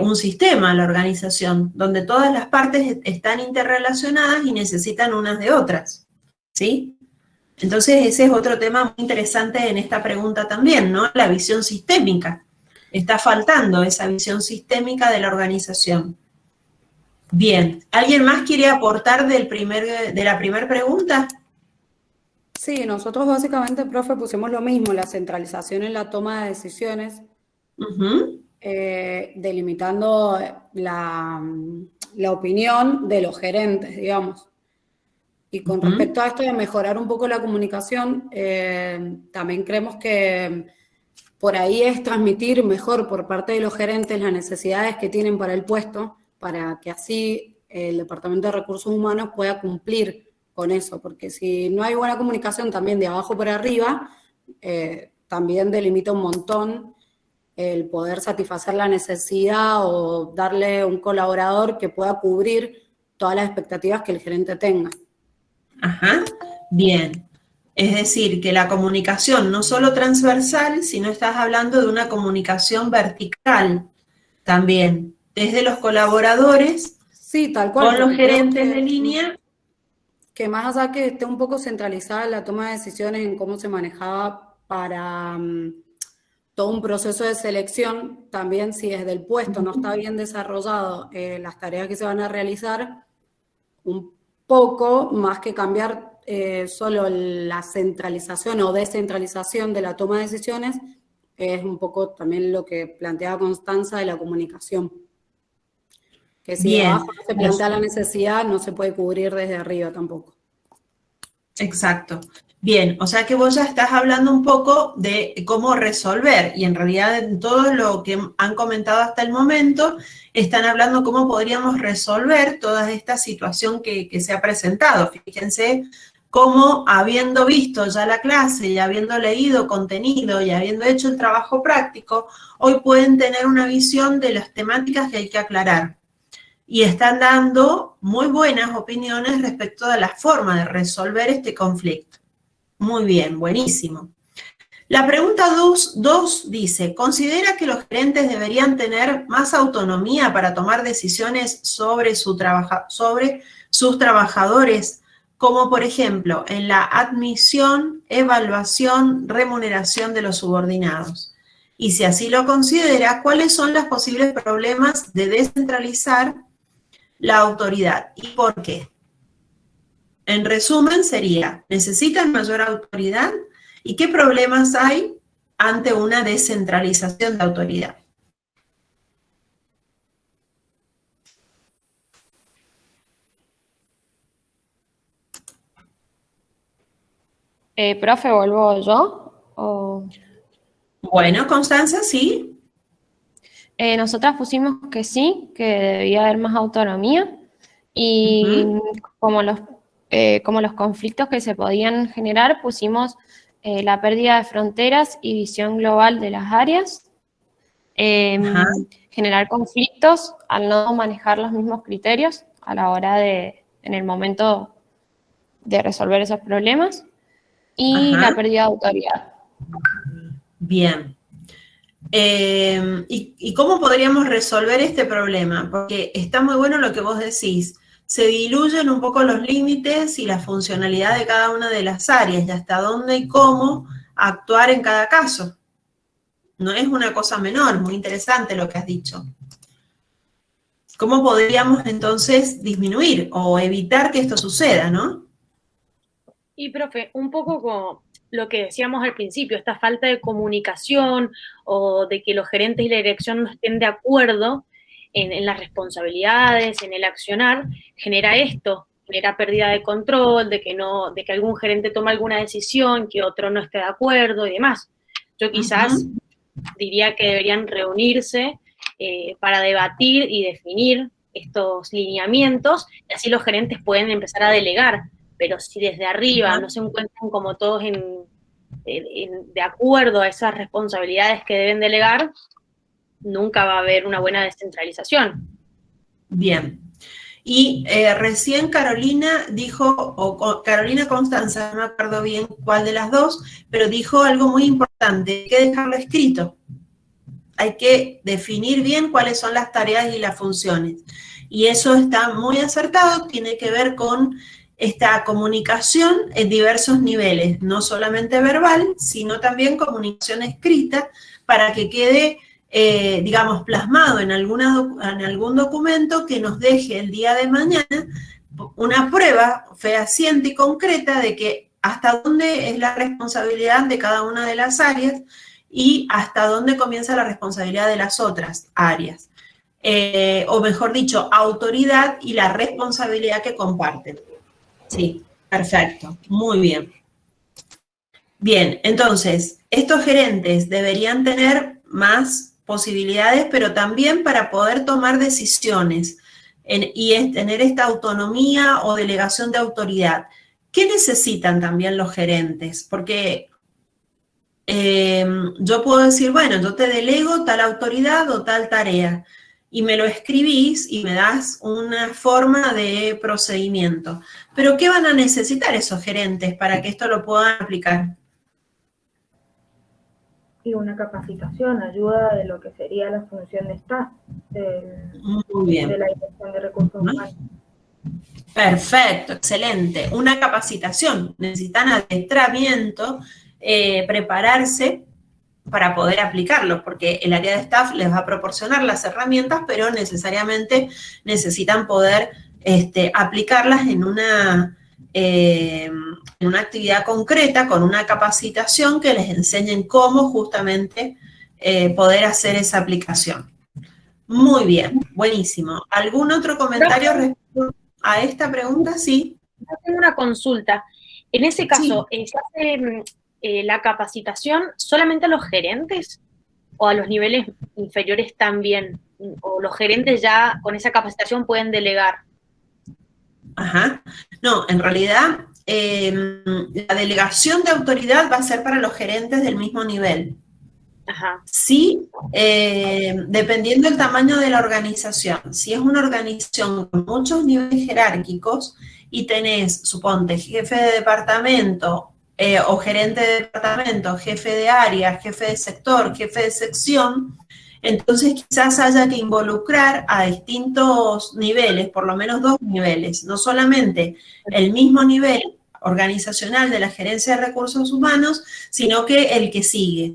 un sistema, la organización, donde todas las partes están interrelacionadas y necesitan unas de otras, ¿sí? Entonces ese es otro tema muy interesante en esta pregunta también, ¿no? La visión sistémica. Está faltando esa visión sistémica de la organización. Bien, ¿alguien más quiere aportar de la primera pregunta? Sí, nosotros básicamente, profe, pusimos lo mismo, la centralización en la toma de decisiones, delimitando la opinión de los gerentes, digamos. Y con respecto a esto de mejorar un poco la comunicación, también creemos que por ahí es transmitir mejor por parte de los gerentes las necesidades que tienen para el puesto, para que así el Departamento de Recursos Humanos pueda cumplir con eso, porque si no hay buena comunicación también de abajo para arriba, también delimita un montón el poder satisfacer la necesidad o darle un colaborador que pueda cubrir todas las expectativas que el gerente tenga. Ajá, bien. Es decir, que la comunicación no solo transversal, sino estás hablando de una comunicación vertical también, desde los colaboradores, sí, tal cual, con los gerentes de línea. Que más allá que esté un poco centralizada la toma de decisiones en cómo se manejaba para todo un proceso de selección, también si desde el puesto no está bien desarrollado las tareas que se van a realizar, un poco más que cambiar solo la centralización o descentralización de la toma de decisiones, es un poco también lo que planteaba Constanza de la comunicación. Que si de abajo no se plantea la necesidad, no se puede cubrir desde arriba tampoco. Exacto. Bien, o sea que vos ya estás hablando un poco de cómo resolver, y en realidad en todo lo que han comentado hasta el momento, están hablando cómo podríamos resolver toda esta situación que se ha presentado. Fíjense, cómo habiendo visto ya la clase y habiendo leído contenido y habiendo hecho el trabajo práctico, hoy pueden tener una visión de las temáticas que hay que aclarar. Y están dando muy buenas opiniones respecto a la forma de resolver este conflicto. Muy bien, buenísimo. La pregunta 2 dice, ¿considera que los gerentes deberían tener más autonomía para tomar decisiones sobre sus trabajadores, como por ejemplo en la admisión, evaluación, remuneración de los subordinados? Y si así lo considera, ¿cuáles son los posibles problemas de descentralizar la autoridad y por qué? En resumen sería, ¿necesitan mayor autoridad? ¿Y qué problemas hay ante una descentralización de autoridad? Profe, ¿vuelvo yo? ¿O? Bueno, Constanza, sí. Nosotras pusimos que sí, que debía haber más autonomía y como los conflictos que se podían generar, pusimos la pérdida de fronteras y visión global de las áreas, generar conflictos al no manejar los mismos criterios a la hora en el momento de resolver esos problemas, y la pérdida de autoridad. Bien. ¿Y cómo podríamos resolver este problema? Porque está muy bueno lo que vos decís. Se diluyen un poco los límites y la funcionalidad de cada una de las áreas y hasta dónde y cómo actuar en cada caso. No es una cosa menor, muy interesante lo que has dicho. ¿Cómo podríamos entonces disminuir o evitar que esto suceda, no? Y, profe, un poco como lo que decíamos al principio, esta falta de comunicación o de que los gerentes y la dirección no estén de acuerdo en las responsabilidades, en el accionar, genera esto, genera pérdida de control, de que algún gerente toma alguna decisión, que otro no esté de acuerdo y demás. Yo quizás diría que deberían reunirse para debatir y definir estos lineamientos, y así los gerentes pueden empezar a delegar. Pero si desde arriba no se encuentran como todos de acuerdo a esas responsabilidades que deben delegar, nunca va a haber una buena descentralización. Bien. Y recién Carolina dijo, o Carolina Constanza, no me acuerdo bien cuál de las dos, pero dijo algo muy importante, hay que dejarlo escrito. Hay que definir bien cuáles son las tareas y las funciones. Y eso está muy acertado, tiene que ver con esta comunicación en diversos niveles, no solamente verbal, sino también comunicación escrita, para que quede, digamos, plasmado en algún documento que nos deje el día de mañana una prueba fehaciente y concreta de que hasta dónde es la responsabilidad de cada una de las áreas y hasta dónde comienza la responsabilidad de las otras áreas. O mejor dicho, autoridad y la responsabilidad que comparten. Sí, perfecto, muy bien. Bien, entonces, estos gerentes deberían tener más posibilidades, pero también para poder tomar decisiones y tener esta autonomía o delegación de autoridad. ¿Qué necesitan también los gerentes? Porque yo puedo decir, bueno, yo te delego tal autoridad o tal tarea, y me lo escribís y me das una forma de procedimiento. Pero ¿qué van a necesitar esos gerentes para que esto lo puedan aplicar? Y una capacitación, ayuda de lo que sería la función de staff, Muy bien. de la Dirección de Recursos Humanos. Perfecto, excelente. Una capacitación, necesitan adiestramiento, prepararse para poder aplicarlo, porque el área de staff les va a proporcionar las herramientas, pero necesariamente necesitan poder aplicarlas en una actividad concreta, con una capacitación que les enseñen cómo justamente poder hacer esa aplicación. Muy bien, buenísimo. ¿Algún otro comentario respecto a esta pregunta? Sí. Yo tengo una consulta. En ese caso, ¿se hace la capacitación solamente a los gerentes o a los niveles inferiores también? ¿O los gerentes ya con esa capacitación pueden delegar? Ajá. No, en realidad la delegación de autoridad va a ser para los gerentes del mismo nivel. Ajá. Sí, dependiendo del tamaño de la organización. Si es una organización con muchos niveles jerárquicos y tenés, suponte, jefe de departamento o gerente de departamento, jefe de área, jefe de sector, jefe de sección, entonces quizás haya que involucrar a distintos niveles, por lo menos 2 niveles, no solamente el mismo nivel organizacional de la gerencia de recursos humanos, sino que el que sigue.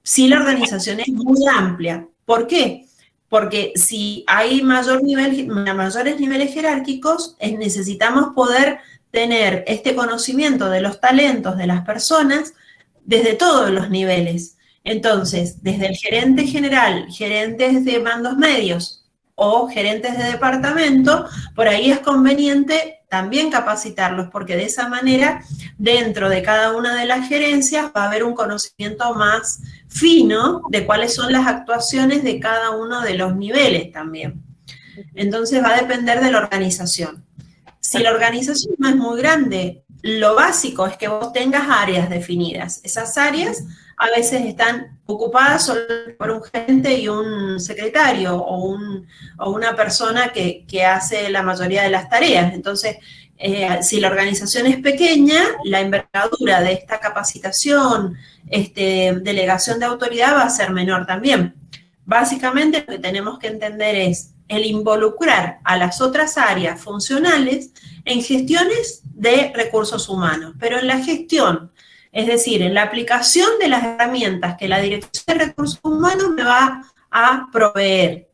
Si la organización es muy amplia. ¿Por qué? Porque si hay mayores niveles jerárquicos, necesitamos poder tener este conocimiento de los talentos de las personas desde todos los niveles. Entonces, desde el gerente general, gerentes de mandos medios o gerentes de departamento, por ahí es conveniente también capacitarlos, porque de esa manera, dentro de cada una de las gerencias, va a haber un conocimiento más fino de cuáles son las actuaciones de cada uno de los niveles también. Entonces va a depender de la organización. Si la organización no es muy grande, lo básico es que vos tengas áreas definidas. Esas áreas a veces están ocupadas solo por un gerente y un secretario o una persona que hace la mayoría de las tareas. Entonces, si la organización es pequeña, la envergadura de esta capacitación, delegación de autoridad va a ser menor también. Básicamente lo que tenemos que entender es el involucrar a las otras áreas funcionales en gestiones de recursos humanos, pero en la gestión, es decir, en la aplicación de las herramientas que la Dirección de Recursos Humanos me va a proveer.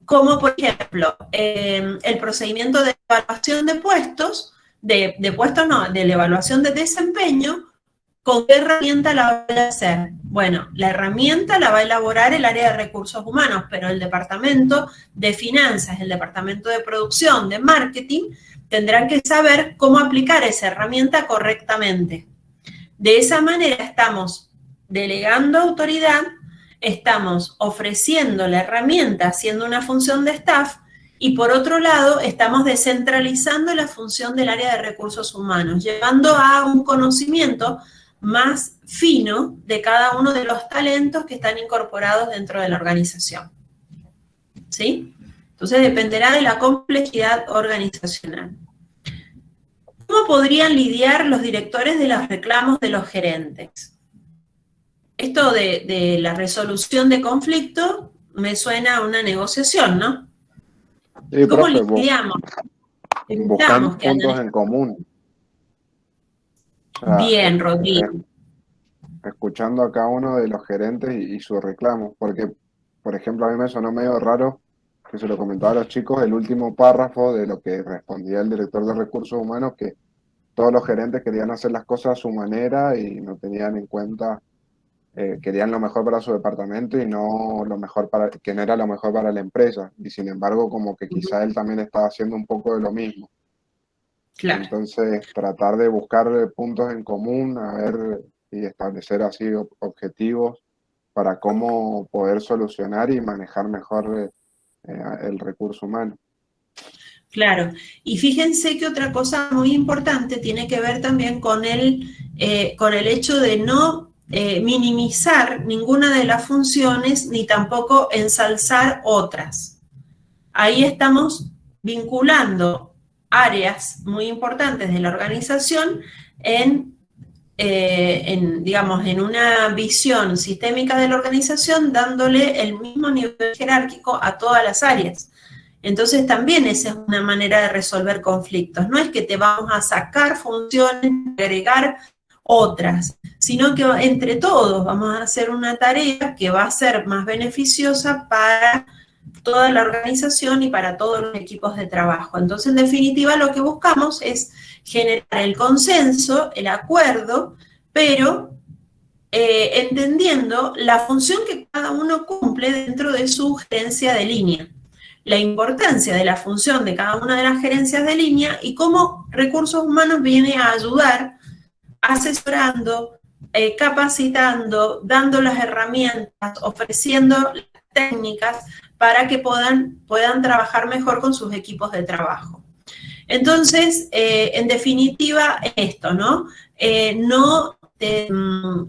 Como por ejemplo, el procedimiento de evaluación de puestos, de la evaluación de desempeño, ¿con qué herramienta la voy a hacer? Bueno, la herramienta la va a elaborar el área de recursos humanos, pero el departamento de finanzas, el departamento de producción, de marketing, tendrán que saber cómo aplicar esa herramienta correctamente. De esa manera estamos delegando autoridad, estamos ofreciendo la herramienta haciendo una función de staff y por otro lado estamos descentralizando la función del área de recursos humanos, llevando a un conocimiento más fino de cada uno de los talentos que están incorporados dentro de la organización. ¿Sí? Entonces dependerá de la complejidad organizacional. ¿Cómo podrían lidiar los directores de los reclamos de los gerentes? Esto de la resolución de conflictos me suena a una negociación, ¿no? Sí, ¿Cómo profe, lidiamos? buscando puntos en común. O sea, Bien, Rodrigo. Escuchando a cada uno de los gerentes y sus reclamos, porque, por ejemplo, a mí me sonó medio raro que se lo comentaba a los chicos el último párrafo de lo que respondía el director de recursos humanos, que todos los gerentes querían hacer las cosas a su manera y no tenían en cuenta, querían lo mejor para su departamento y no lo mejor que no era lo mejor para la empresa. Y sin embargo, como que quizá él también estaba haciendo un poco de lo mismo. Claro. Entonces, tratar de buscar puntos en común, a ver, y establecer así objetivos para cómo poder solucionar y manejar mejor el recurso humano. Claro, y fíjense que otra cosa muy importante tiene que ver también con el hecho de no minimizar ninguna de las funciones ni tampoco ensalzar otras. Ahí estamos vinculando áreas muy importantes de la organización digamos, en una visión sistémica de la organización, dándole el mismo nivel jerárquico a todas las áreas. Entonces también esa es una manera de resolver conflictos. No es que te vamos a sacar funciones, agregar otras, sino que entre todos vamos a hacer una tarea que va a ser más beneficiosa para toda la organización y para todos los equipos de trabajo. Entonces, en definitiva, lo que buscamos es generar el consenso, el acuerdo, pero entendiendo la función que cada uno cumple dentro de su gerencia de línea. La importancia de la función de cada una de las gerencias de línea y cómo recursos humanos viene a ayudar, asesorando, capacitando, dando las herramientas, ofreciendo las técnicas para que puedan trabajar mejor con sus equipos de trabajo. Entonces, en definitiva, esto, ¿no? No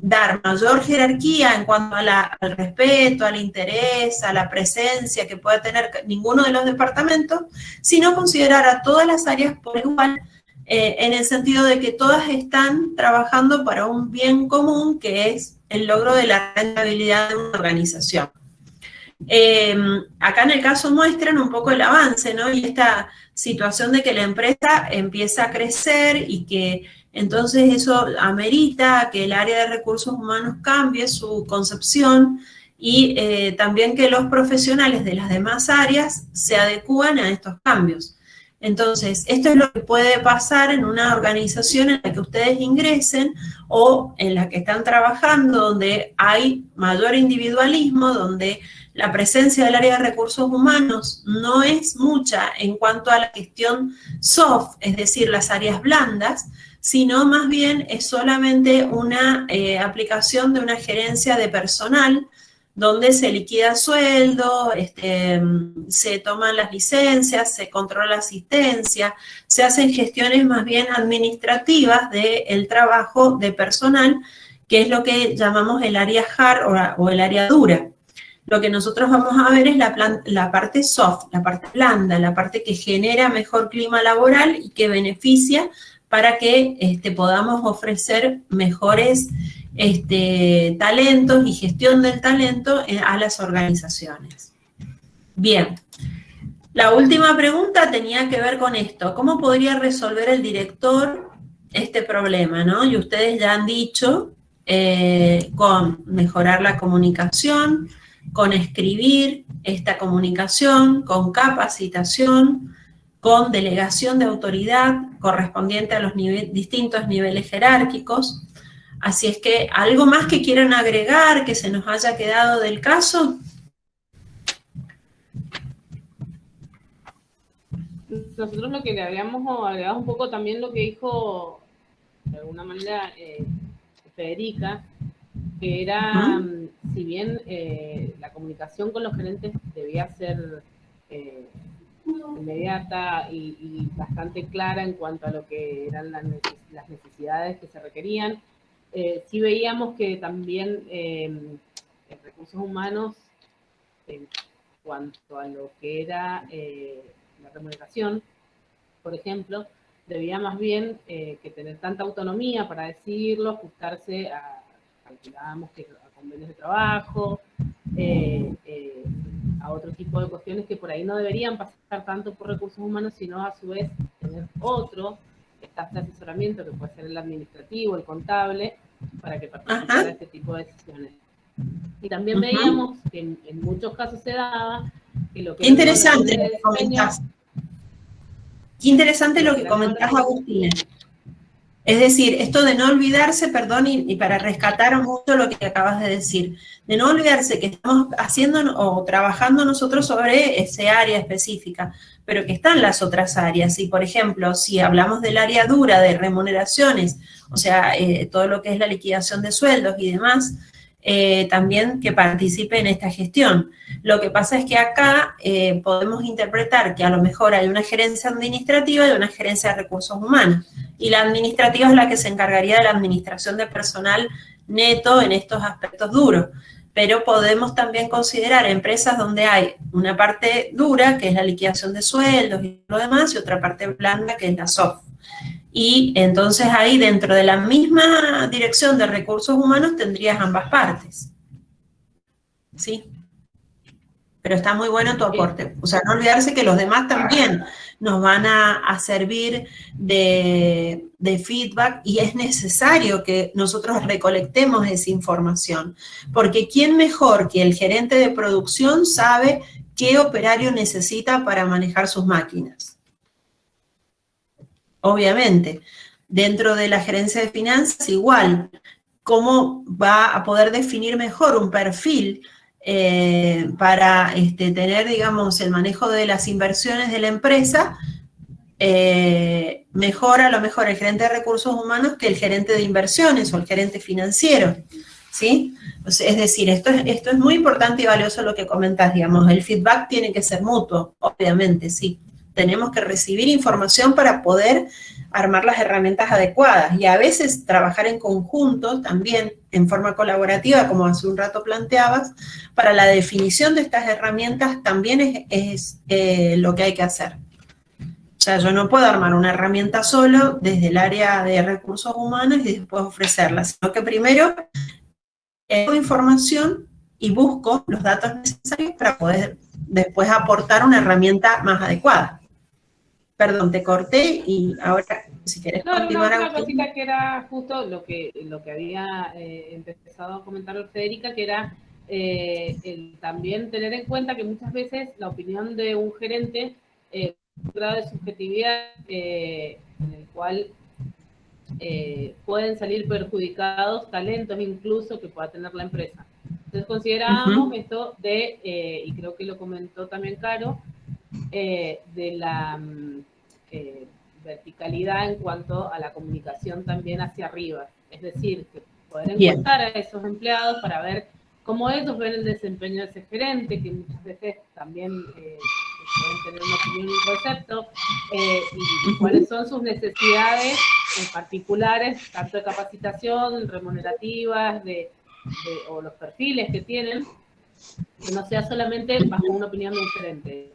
dar mayor jerarquía en cuanto a al respeto, al interés, a la presencia que pueda tener ninguno de los departamentos, sino considerar a todas las áreas por igual, en el sentido de que todas están trabajando para un bien común, que es el logro de la rentabilidad de una organización. Acá en el caso muestran un poco el avance, ¿no? Y esta situación de que la empresa empieza a crecer y que entonces eso amerita que el área de recursos humanos cambie su concepción y también que los profesionales de las demás áreas se adecúen a estos cambios. Entonces, esto es lo que puede pasar en una organización en la que ustedes ingresen o en la que están trabajando, donde hay mayor individualismo, donde la presencia del área de recursos humanos no es mucha en cuanto a la gestión soft, es decir, las áreas blandas, sino más bien es solamente una aplicación de una gerencia de personal, donde se liquida sueldo, se toman las licencias, se controla la asistencia, se hacen gestiones más bien administrativas del trabajo de personal, que es lo que llamamos el área hard o el área dura. Lo que nosotros vamos a ver es la parte soft, la parte blanda, la parte que genera mejor clima laboral y que beneficia para que podamos ofrecer mejores talentos y gestión del talento a las organizaciones. Bien, la última pregunta tenía que ver con esto. ¿Cómo podría resolver el director este problema, ¿no? Y ustedes ya han dicho con mejorar la comunicación, con escribir esta comunicación, con capacitación, con delegación de autoridad correspondiente a los distintos niveles jerárquicos. Así es que, ¿algo más que quieran agregar que se nos haya quedado del caso? Nosotros lo que le agregamos un poco también lo que dijo, de alguna manera, Federica, que era, si bien la comunicación con los gerentes debía ser inmediata y bastante clara en cuanto a lo que eran las necesidades que se requerían, sí veíamos que también en recursos humanos, en cuanto a lo que era la remuneración, por ejemplo, debía más bien que tener tanta autonomía para decidirlo, ajustarse a, calculábamos que a convenios de trabajo, a otro tipo de cuestiones que por ahí no deberían pasar tanto por recursos humanos, sino a su vez tener otro staff de asesoramiento, que puede ser el administrativo, el contable, para que participara de este tipo de decisiones. Y también veíamos que en muchos casos se daba que lo que... Qué interesante lo que comentás. Qué interesante lo que comentás, Agustina. Es decir, esto de no olvidarse, perdón, y para rescatar mucho lo que acabas de decir, de no olvidarse que estamos haciendo o trabajando nosotros sobre ese área específica, pero que están las otras áreas. Y, por ejemplo, si hablamos del área dura de remuneraciones, o sea, todo lo que es la liquidación de sueldos y demás, también que participe en esta gestión. Lo que pasa es que acá podemos interpretar que a lo mejor hay una gerencia administrativa y una gerencia de recursos humanos, y la administrativa es la que se encargaría de la administración de personal neto en estos aspectos duros, pero podemos también considerar empresas donde hay una parte dura, que es la liquidación de sueldos y lo demás, y otra parte blanda, que es la soft. Y entonces ahí dentro de la misma dirección de recursos humanos tendrías ambas partes. ¿Sí? Pero está muy bueno tu aporte. O sea, no olvidarse que los demás también nos van a servir de feedback, y es necesario que nosotros recolectemos esa información. Porque ¿quién mejor que el gerente de producción sabe qué operario necesita para manejar sus máquinas? Obviamente, dentro de la gerencia de finanzas igual, cómo va a poder definir mejor un perfil para tener, digamos, el manejo de las inversiones de la empresa, mejor a lo mejor el gerente de recursos humanos que el gerente de inversiones o el gerente financiero, ¿sí? Es decir, esto es muy importante y valioso lo que comentas, digamos, el feedback tiene que ser mutuo, obviamente, sí. tenemos que recibir información para poder armar las herramientas adecuadas. Y a veces trabajar en conjunto, también en forma colaborativa, como hace un rato planteabas, para la definición de estas herramientas también es lo que hay que hacer. O sea, yo no puedo armar una herramienta solo desde el área de recursos humanos y después ofrecerla, sino que primero tengo información y busco los datos necesarios para poder después aportar una herramienta más adecuada. Perdón, te corté y ahora, si querés continuar. Una cosita que era justo lo que había empezado a comentar Federica, que era el también tener en cuenta que muchas veces la opinión de un gerente un grado de subjetividad en el cual pueden salir perjudicados talentos incluso que pueda tener la empresa. Entonces considerábamos esto de, y creo que lo comentó también Caro, de la verticalidad en cuanto a la comunicación también hacia arriba. Es decir, que poder encontrar a esos empleados para ver cómo ellos ven el desempeño de ese gerente, que muchas veces también pueden tener una opinión y un concepto, y cuáles son sus necesidades en particulares, tanto de capacitación, remunerativas, o los perfiles que tienen, que no sea solamente bajo una opinión de un gerente.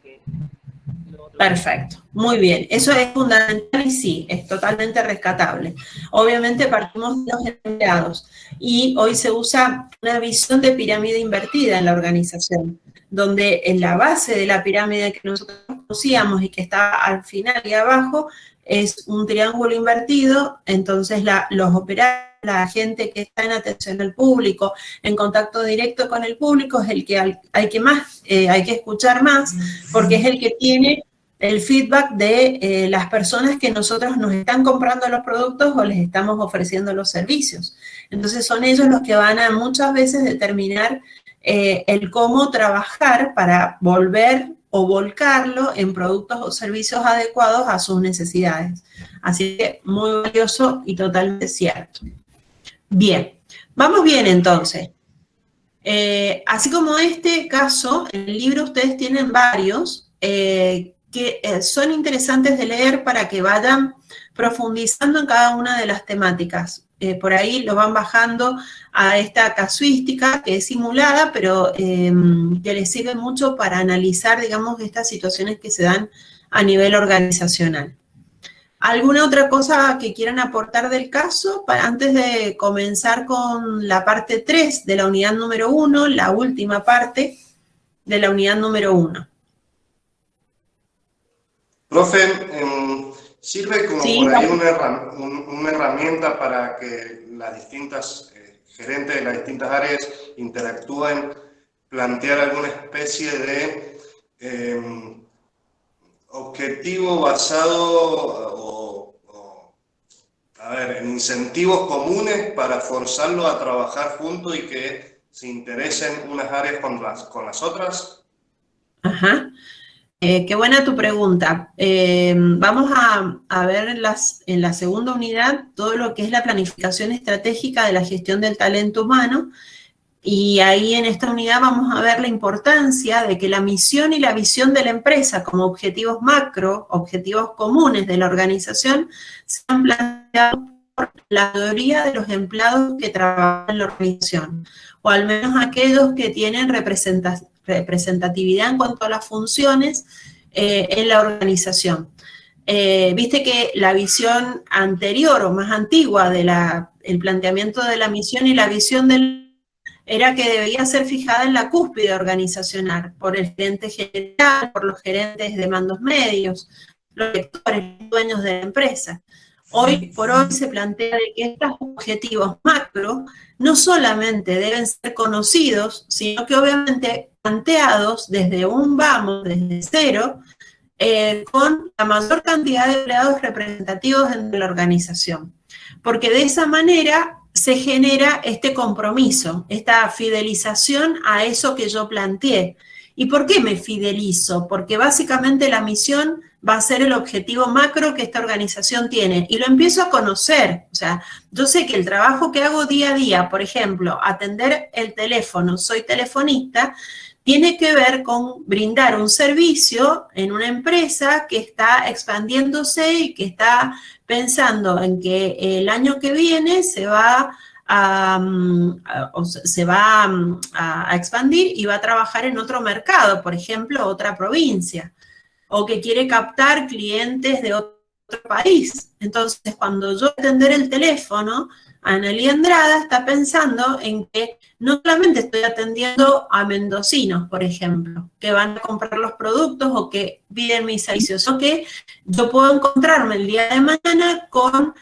Perfecto, muy bien. Eso es fundamental y sí, es totalmente rescatable. Obviamente partimos de los empleados y hoy se usa una visión de pirámide invertida en la organización, donde en la base de la pirámide que nosotros conocíamos y que está al final y abajo es un triángulo invertido, entonces los operarios, la gente que está en atención al público, en contacto directo con el público, es el que hay que escuchar más, porque es el que tiene el feedback de las personas que nosotros nos están comprando los productos o les estamos ofreciendo los servicios. Entonces son ellos los que van a muchas veces determinar el cómo trabajar para volver o volcarlo en productos o servicios adecuados a sus necesidades. Así que muy valioso y totalmente cierto. Bien, vamos bien entonces. Así como este caso, en el libro ustedes tienen varios que son interesantes de leer para que vayan profundizando en cada una de las temáticas. Por ahí lo van bajando a esta casuística que es simulada, pero que les sirve mucho para analizar, digamos, estas situaciones que se dan a nivel organizacional. ¿Alguna otra cosa que quieran aportar del caso? Antes de comenzar con la parte 3 de la unidad número 1, la última parte de la unidad número 1. Profe, ¿sirve como por ahí una herramienta para que las distintas gerentes de las distintas áreas interactúen, plantear alguna especie de objetivo basado en incentivos comunes para forzarlos a trabajar juntos y que se interesen unas áreas con las otras? Ajá. Qué buena tu pregunta. Vamos a ver en la segunda unidad todo lo que es la planificación estratégica de la gestión del talento humano, y ahí en esta unidad vamos a ver la importancia de que la misión y la visión de la empresa como objetivos macro, objetivos comunes de la organización, sean planteados por la mayoría de los empleados que trabajan en la organización, o al menos aquellos que tienen representatividad en cuanto a las funciones en la organización. Viste que la visión anterior o más antigua del planteamiento de la misión y la visión era que debía ser fijada en la cúspide organizacional, por el gerente general, por los gerentes de mandos medios, los directores, los dueños de la empresa. Hoy por hoy se plantea de que estos objetivos macro no solamente deben ser conocidos, sino que obviamente planteados desde desde cero, con la mayor cantidad de empleados representativos dentro de la organización. Porque de esa manera se genera este compromiso, esta fidelización a eso que yo planteé. ¿Y por qué me fidelizo? Porque básicamente la misión va a ser el objetivo macro que esta organización tiene, y lo empiezo a conocer. O sea, yo sé que el trabajo que hago día a día, por ejemplo, atender el teléfono, soy telefonista, tiene que ver con brindar un servicio en una empresa que está expandiéndose y que está pensando en que el año que viene se va a expandir y va a trabajar en otro mercado, por ejemplo, otra provincia, o que quiere captar clientes de otro país. Entonces, cuando yo atender el teléfono, Analí Andrada está pensando en que no solamente estoy atendiendo a mendocinos, por ejemplo, que van a comprar los productos o que piden mis servicios, o que yo puedo encontrarme el día de mañana con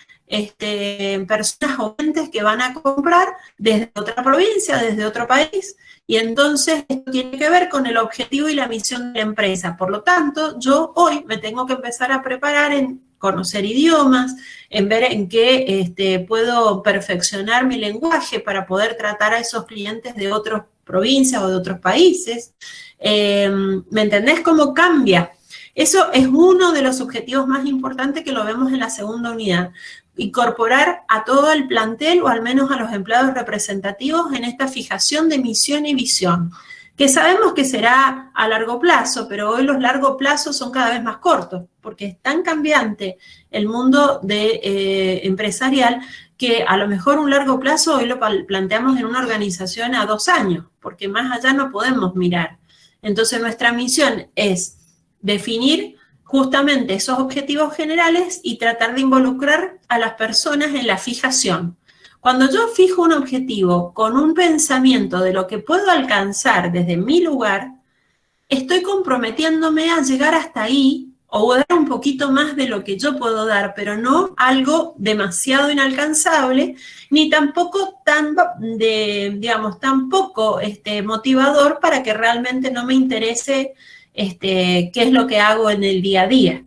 personas o gentes que van a comprar desde otra provincia, desde otro país, y entonces esto tiene que ver con el objetivo y la misión de la empresa. Por lo tanto, yo hoy me tengo que empezar a preparar en conocer idiomas, en ver en qué puedo perfeccionar mi lenguaje para poder tratar a esos clientes de otras provincias o de otros países. ¿Me entendés cómo cambia? Eso es uno de los objetivos más importantes que lo vemos en la segunda unidad. Incorporar a todo el plantel o al menos a los empleados representativos en esta fijación de misión y visión, que sabemos que será a largo plazo, pero hoy los largos plazos son cada vez más cortos, porque es tan cambiante el mundo empresarial que a lo mejor un largo plazo hoy lo planteamos en una organización a 2 años, porque más allá no podemos mirar. Entonces nuestra misión es definir justamente esos objetivos generales y tratar de involucrar a las personas en la fijación. Cuando yo fijo un objetivo con un pensamiento de lo que puedo alcanzar desde mi lugar, estoy comprometiéndome a llegar hasta ahí o dar un poquito más de lo que yo puedo dar, pero no algo demasiado inalcanzable, ni tampoco tan poco motivador para que realmente no me interese qué es lo que hago en el día a día,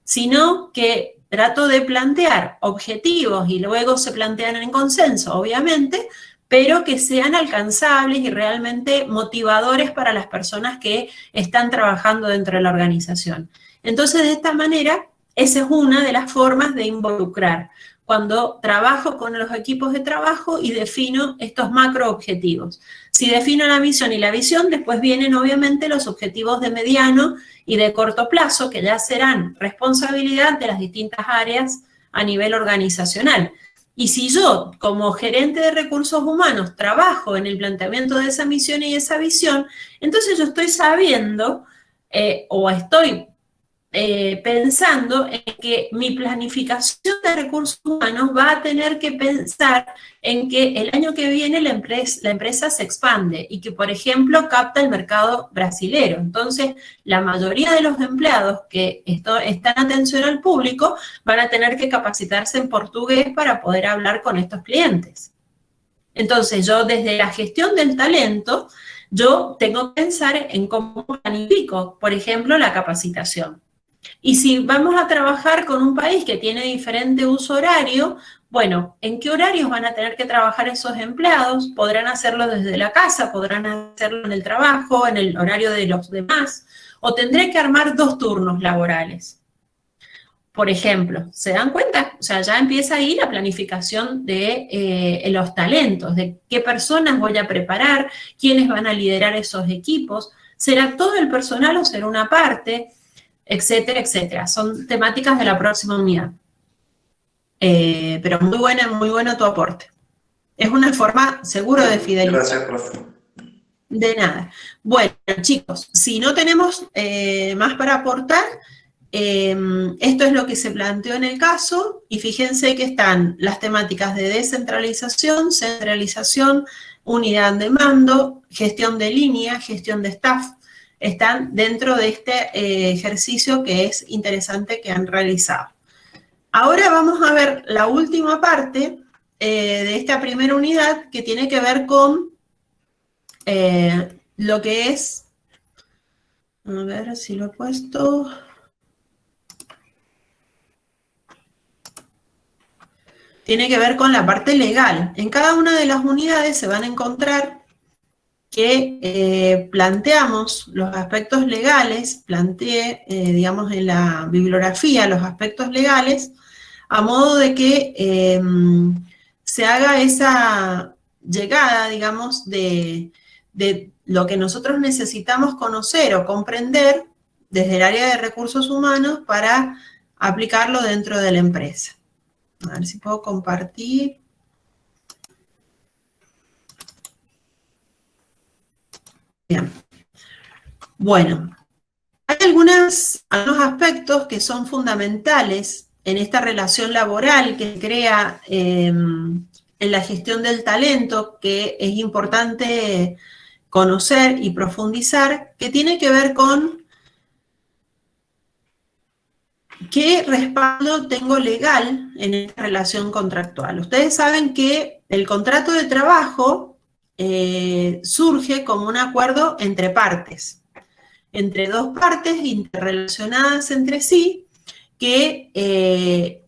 sino que trato de plantear objetivos y luego se plantean en consenso, obviamente, pero que sean alcanzables y realmente motivadores para las personas que están trabajando dentro de la organización. Entonces, de esta manera, esa es una de las formas de involucrar, cuando trabajo con los equipos de trabajo y defino estos macro objetivos. Si defino la misión y la visión, después vienen obviamente los objetivos de mediano y de corto plazo, que ya serán responsabilidad de las distintas áreas a nivel organizacional. Y si yo, como gerente de recursos humanos, trabajo en el planteamiento de esa misión y esa visión, entonces yo estoy sabiendo o estoy pensando en que mi planificación de recursos humanos va a tener que pensar en que el año que viene la empresa se expande y que, por ejemplo, capta el mercado brasilero. Entonces, la mayoría de los empleados que están en atención al público van a tener que capacitarse en portugués para poder hablar con estos clientes. Entonces, yo desde la gestión del talento, yo tengo que pensar en cómo planifico, por ejemplo, la capacitación. Y si vamos a trabajar con un país que tiene diferente uso horario, bueno, ¿en qué horarios van a tener que trabajar esos empleados? ¿Podrán hacerlo desde la casa? ¿Podrán hacerlo en el trabajo, en el horario de los demás? ¿O tendré que armar 2 turnos laborales? Por ejemplo, ¿se dan cuenta? O sea, ya empieza ahí la planificación de los talentos, de qué personas voy a preparar, quiénes van a liderar esos equipos, ¿será todo el personal o será una parte? Etcétera, etcétera. Son temáticas de la próxima unidad. Pero muy bueno tu aporte. Es una forma seguro de fidelizar. Gracias, profe. De nada. Bueno, chicos, si no tenemos más para aportar, esto es lo que se planteó en el caso, y fíjense que están las temáticas de descentralización, centralización, unidad de mando, gestión de línea, gestión de staff, están dentro de este ejercicio que es interesante que han realizado. Ahora vamos a ver la última parte de esta primera unidad que tiene que ver con lo que es, a ver si lo he puesto, tiene que ver con la parte legal. En cada una de las unidades se van a encontrar que planteamos los aspectos legales, planteé, digamos, en la bibliografía los aspectos legales, a modo de que se haga esa llegada, digamos, de de lo que nosotros necesitamos conocer o comprender desde el área de recursos humanos para aplicarlo dentro de la empresa. A ver si puedo compartir. Bien. Bueno, hay algunos aspectos que son fundamentales en esta relación laboral que se crea en la gestión del talento, que es importante conocer y profundizar, que tiene que ver con qué respaldo tengo legal en esta relación contractual. Ustedes saben que el contrato de trabajo surge como un acuerdo entre partes, entre dos partes interrelacionadas entre sí, que,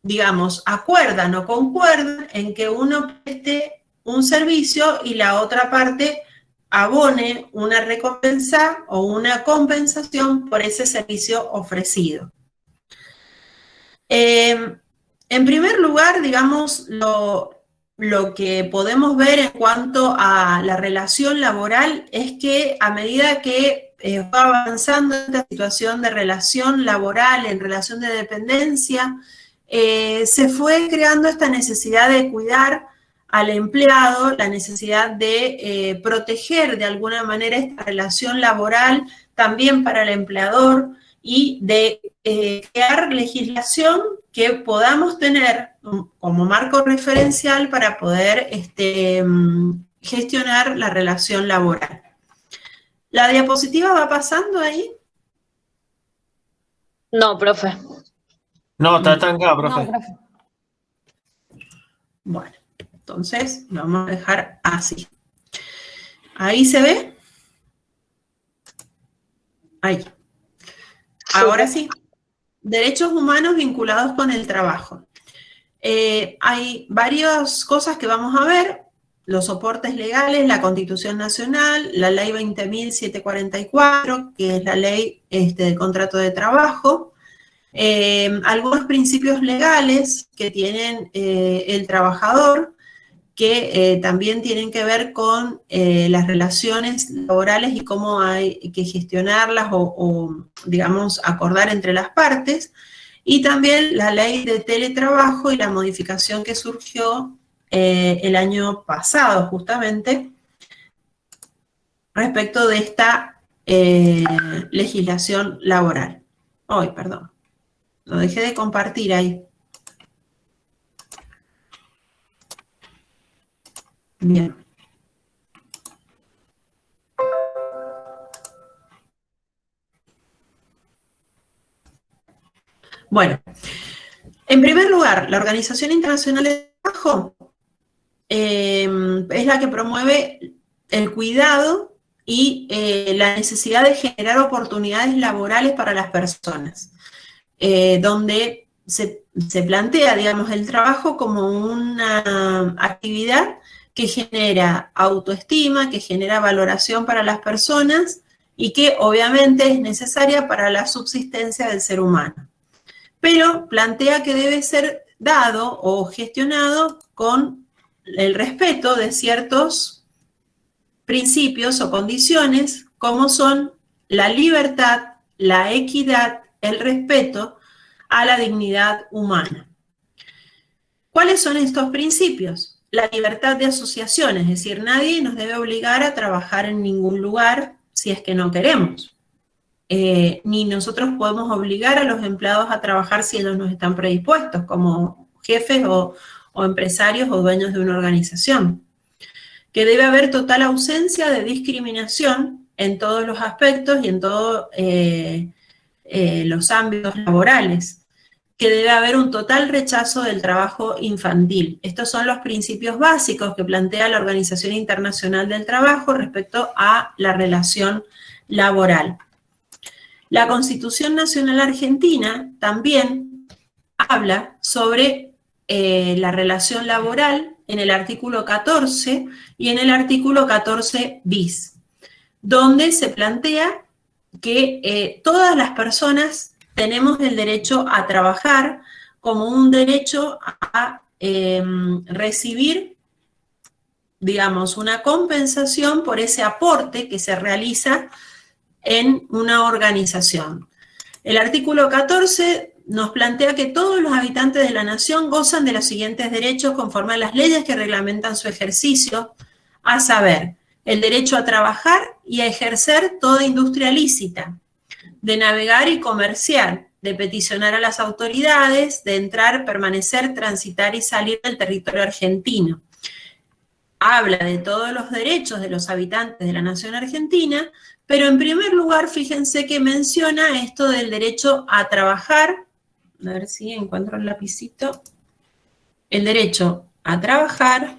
digamos, acuerdan o concuerdan en que uno preste un servicio y la otra parte abone una recompensa o una compensación por ese servicio ofrecido. En primer lugar, digamos, lo que podemos ver en cuanto a la relación laboral es que a medida que va avanzando esta situación de relación laboral, en relación de dependencia, se fue creando esta necesidad de cuidar al empleado, la necesidad de proteger de alguna manera esta relación laboral también para el empleador y de crear legislación que podamos tener como marco referencial para poder gestionar la relación laboral. ¿La diapositiva va pasando ahí? No, profe. No, está estancada, profe. No, profe. Bueno, entonces lo vamos a dejar así. ¿Ahí se ve? Ahí. Ahora sí. Derechos humanos vinculados con el trabajo. Hay varias cosas que vamos a ver. Los soportes legales, la Constitución Nacional, la Ley 20.744, que es la ley del contrato de trabajo. Algunos principios legales que tienen el trabajador, que también tienen que ver con las relaciones laborales y cómo hay que gestionarlas o, digamos, acordar entre las partes, y también la ley de teletrabajo y la modificación que surgió el año pasado, justamente, respecto de esta legislación laboral. Ay, perdón, lo dejé de compartir ahí. Bien. Bueno, en primer lugar, la Organización Internacional del Trabajo es la que promueve el cuidado y la necesidad de generar oportunidades laborales para las personas, donde se plantea, digamos, el trabajo como una actividad que genera autoestima, que genera valoración para las personas y que obviamente es necesaria para la subsistencia del ser humano. Pero plantea que debe ser dado o gestionado con el respeto de ciertos principios o condiciones, como son la libertad, la equidad, el respeto a la dignidad humana. ¿Cuáles son estos principios? La libertad de asociación, es decir, nadie nos debe obligar a trabajar en ningún lugar si es que no queremos. Ni nosotros podemos obligar a los empleados a trabajar si ellos no están predispuestos, como jefes o empresarios o dueños de una organización. Que debe haber total ausencia de discriminación en todos los aspectos y en todos los ámbitos laborales. Que debe haber un total rechazo del trabajo infantil. Estos son los principios básicos que plantea la Organización Internacional del Trabajo respecto a la relación laboral. La Constitución Nacional Argentina también habla sobre la relación laboral en el artículo 14 y en el artículo 14 bis, donde se plantea que todas las personas tenemos el derecho a trabajar como un derecho a recibir digamos, una compensación por ese aporte que se realiza en una organización. El artículo 14 nos plantea que todos los habitantes de la nación gozan de los siguientes derechos conforme a las leyes que reglamentan su ejercicio, a saber, el derecho a trabajar y a ejercer toda industria lícita, de navegar y comerciar, de peticionar a las autoridades, de entrar, permanecer, transitar y salir del territorio argentino. Habla de todos los derechos de los habitantes de la nación argentina, pero en primer lugar, fíjense que menciona esto del derecho a trabajar, a ver si encuentro el lapicito, el derecho a trabajar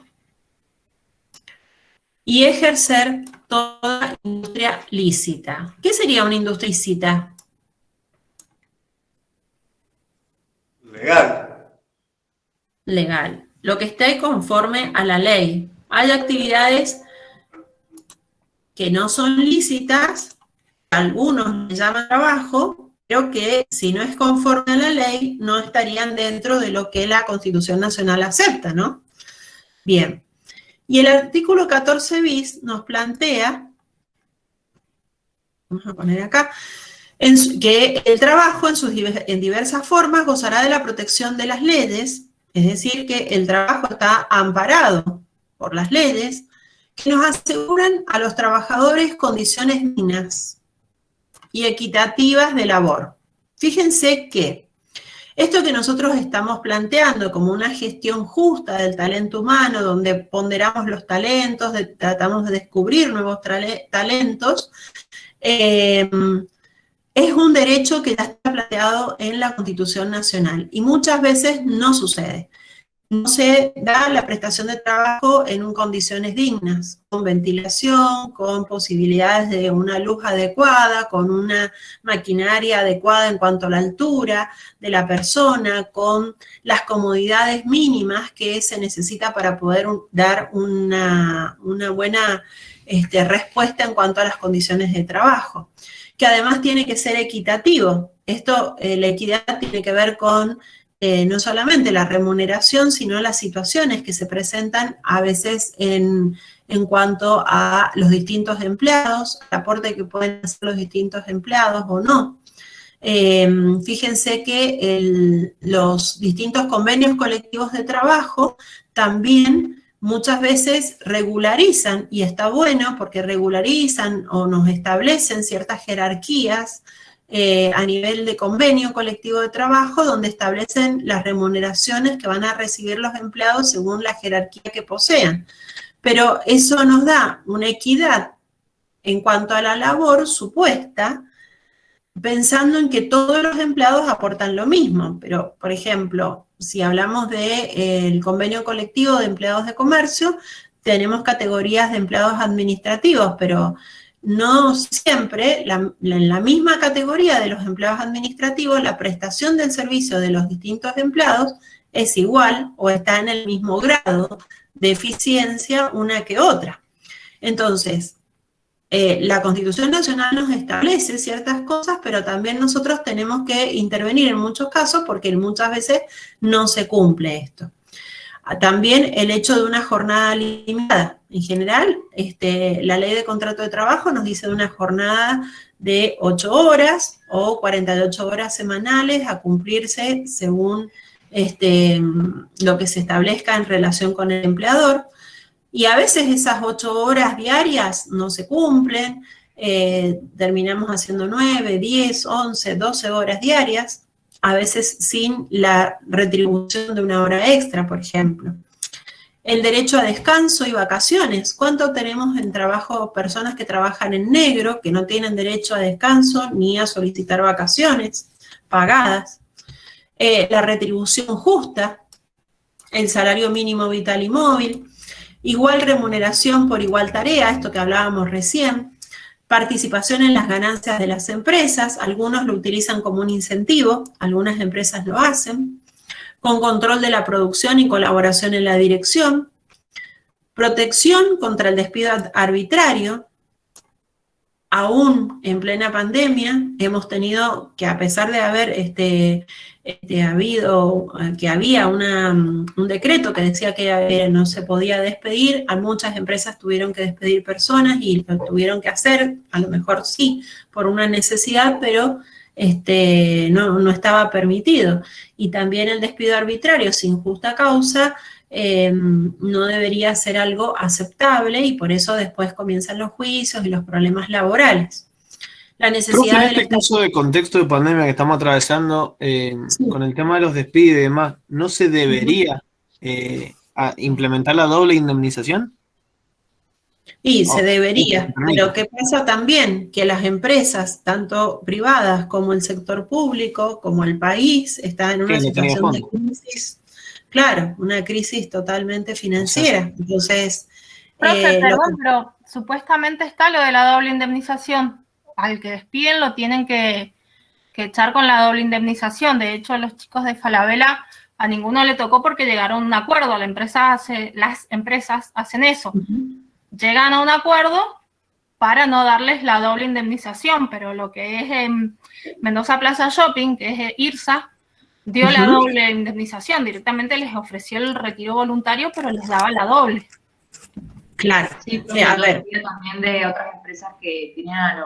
y ejercer toda industria lícita. ¿Qué sería una industria lícita? Legal. Legal. Lo que esté conforme a la ley. Hay actividades que no son lícitas, algunos le llaman trabajo, pero que si no es conforme a la ley, no estarían dentro de lo que la Constitución Nacional acepta, ¿no? Bien. Y el artículo 14 bis nos plantea, vamos a poner acá, que el trabajo en diversas formas gozará de la protección de las leyes, es decir, que el trabajo está amparado por las leyes, que nos aseguran a los trabajadores condiciones dignas y equitativas de labor. Fíjense que esto que nosotros estamos planteando como una gestión justa del talento humano, donde ponderamos los talentos, tratamos de descubrir nuevos talentos, es un derecho que ya está planteado en la Constitución Nacional y muchas veces no sucede. No se da la prestación de trabajo en condiciones dignas, con ventilación, con posibilidades de una luz adecuada, con una maquinaria adecuada en cuanto a la altura de la persona, con las comodidades mínimas que se necesita para poder dar una buena respuesta en cuanto a las condiciones de trabajo, que además tiene que ser equitativo. Esto, la equidad tiene que ver con no solamente la remuneración, sino las situaciones que se presentan a veces en cuanto a los distintos empleados, el aporte que pueden hacer los distintos empleados o no. Fíjense que los distintos convenios colectivos de trabajo también muchas veces regularizan, y está bueno porque regularizan o nos establecen ciertas jerarquías a nivel de convenio colectivo de trabajo, donde establecen las remuneraciones que van a recibir los empleados según la jerarquía que posean. Pero eso nos da una equidad en cuanto a la labor supuesta, pensando en que todos los empleados aportan lo mismo. Pero, por ejemplo, si hablamos del convenio colectivo de empleados de comercio, tenemos categorías de empleados administrativos, pero no siempre, en la misma categoría de los empleados administrativos, la prestación del servicio de los distintos empleados es igual o está en el mismo grado de eficiencia una que otra. Entonces, la Constitución Nacional nos establece ciertas cosas, pero también nosotros tenemos que intervenir en muchos casos porque muchas veces no se cumple esto. También el hecho de una jornada limitada. En general, la ley de contrato de trabajo nos dice de una jornada de 8 horas o 48 horas semanales a cumplirse según lo que se establezca en relación con el empleador. Y a veces esas 8 horas diarias no se cumplen, terminamos haciendo 9, 10, 11, 12 horas diarias, a veces sin la retribución de una hora extra, por ejemplo. El derecho a descanso y vacaciones. ¿Cuánto tenemos en trabajo personas que trabajan en negro, que no tienen derecho a descanso ni a solicitar vacaciones pagadas? La retribución justa, el salario mínimo vital y móvil, igual remuneración por igual tarea, esto que hablábamos recién, participación en las ganancias de las empresas, algunos lo utilizan como un incentivo, algunas empresas lo hacen, con control de la producción y colaboración en la dirección, protección contra el despido arbitrario, aún en plena pandemia, hemos tenido que, a pesar de haber había un decreto que decía que no se podía despedir, a muchas empresas tuvieron que despedir personas y lo tuvieron que hacer, a lo mejor sí, por una necesidad, pero no estaba permitido. Y también el despido arbitrario sin justa causa no debería ser algo aceptable, y por eso después comienzan los juicios y los problemas laborales. La necesidad en este caso de contexto de pandemia que estamos atravesando, con el tema de los despidos y demás, ¿no se debería implementar la doble indemnización? Y se debería, pero ¿qué pasa también? Que las empresas, tanto privadas como el sector público, como el país, está en una situación de crisis. Claro, una crisis totalmente financiera. Entonces, profe, perdón, pero supuestamente está lo de la doble indemnización. Al que despiden lo tienen que echar con la doble indemnización. De hecho, los chicos de Falabella a ninguno le tocó porque llegaron a un acuerdo. Las empresas hacen eso. Llegan a un acuerdo para no darles la doble indemnización, pero lo que es Mendoza Plaza Shopping, que es IRSA, dio la doble indemnización. Directamente les ofreció el retiro voluntario, pero les daba la doble. Claro. Sí, porque a ver, también de otras empresas que tenían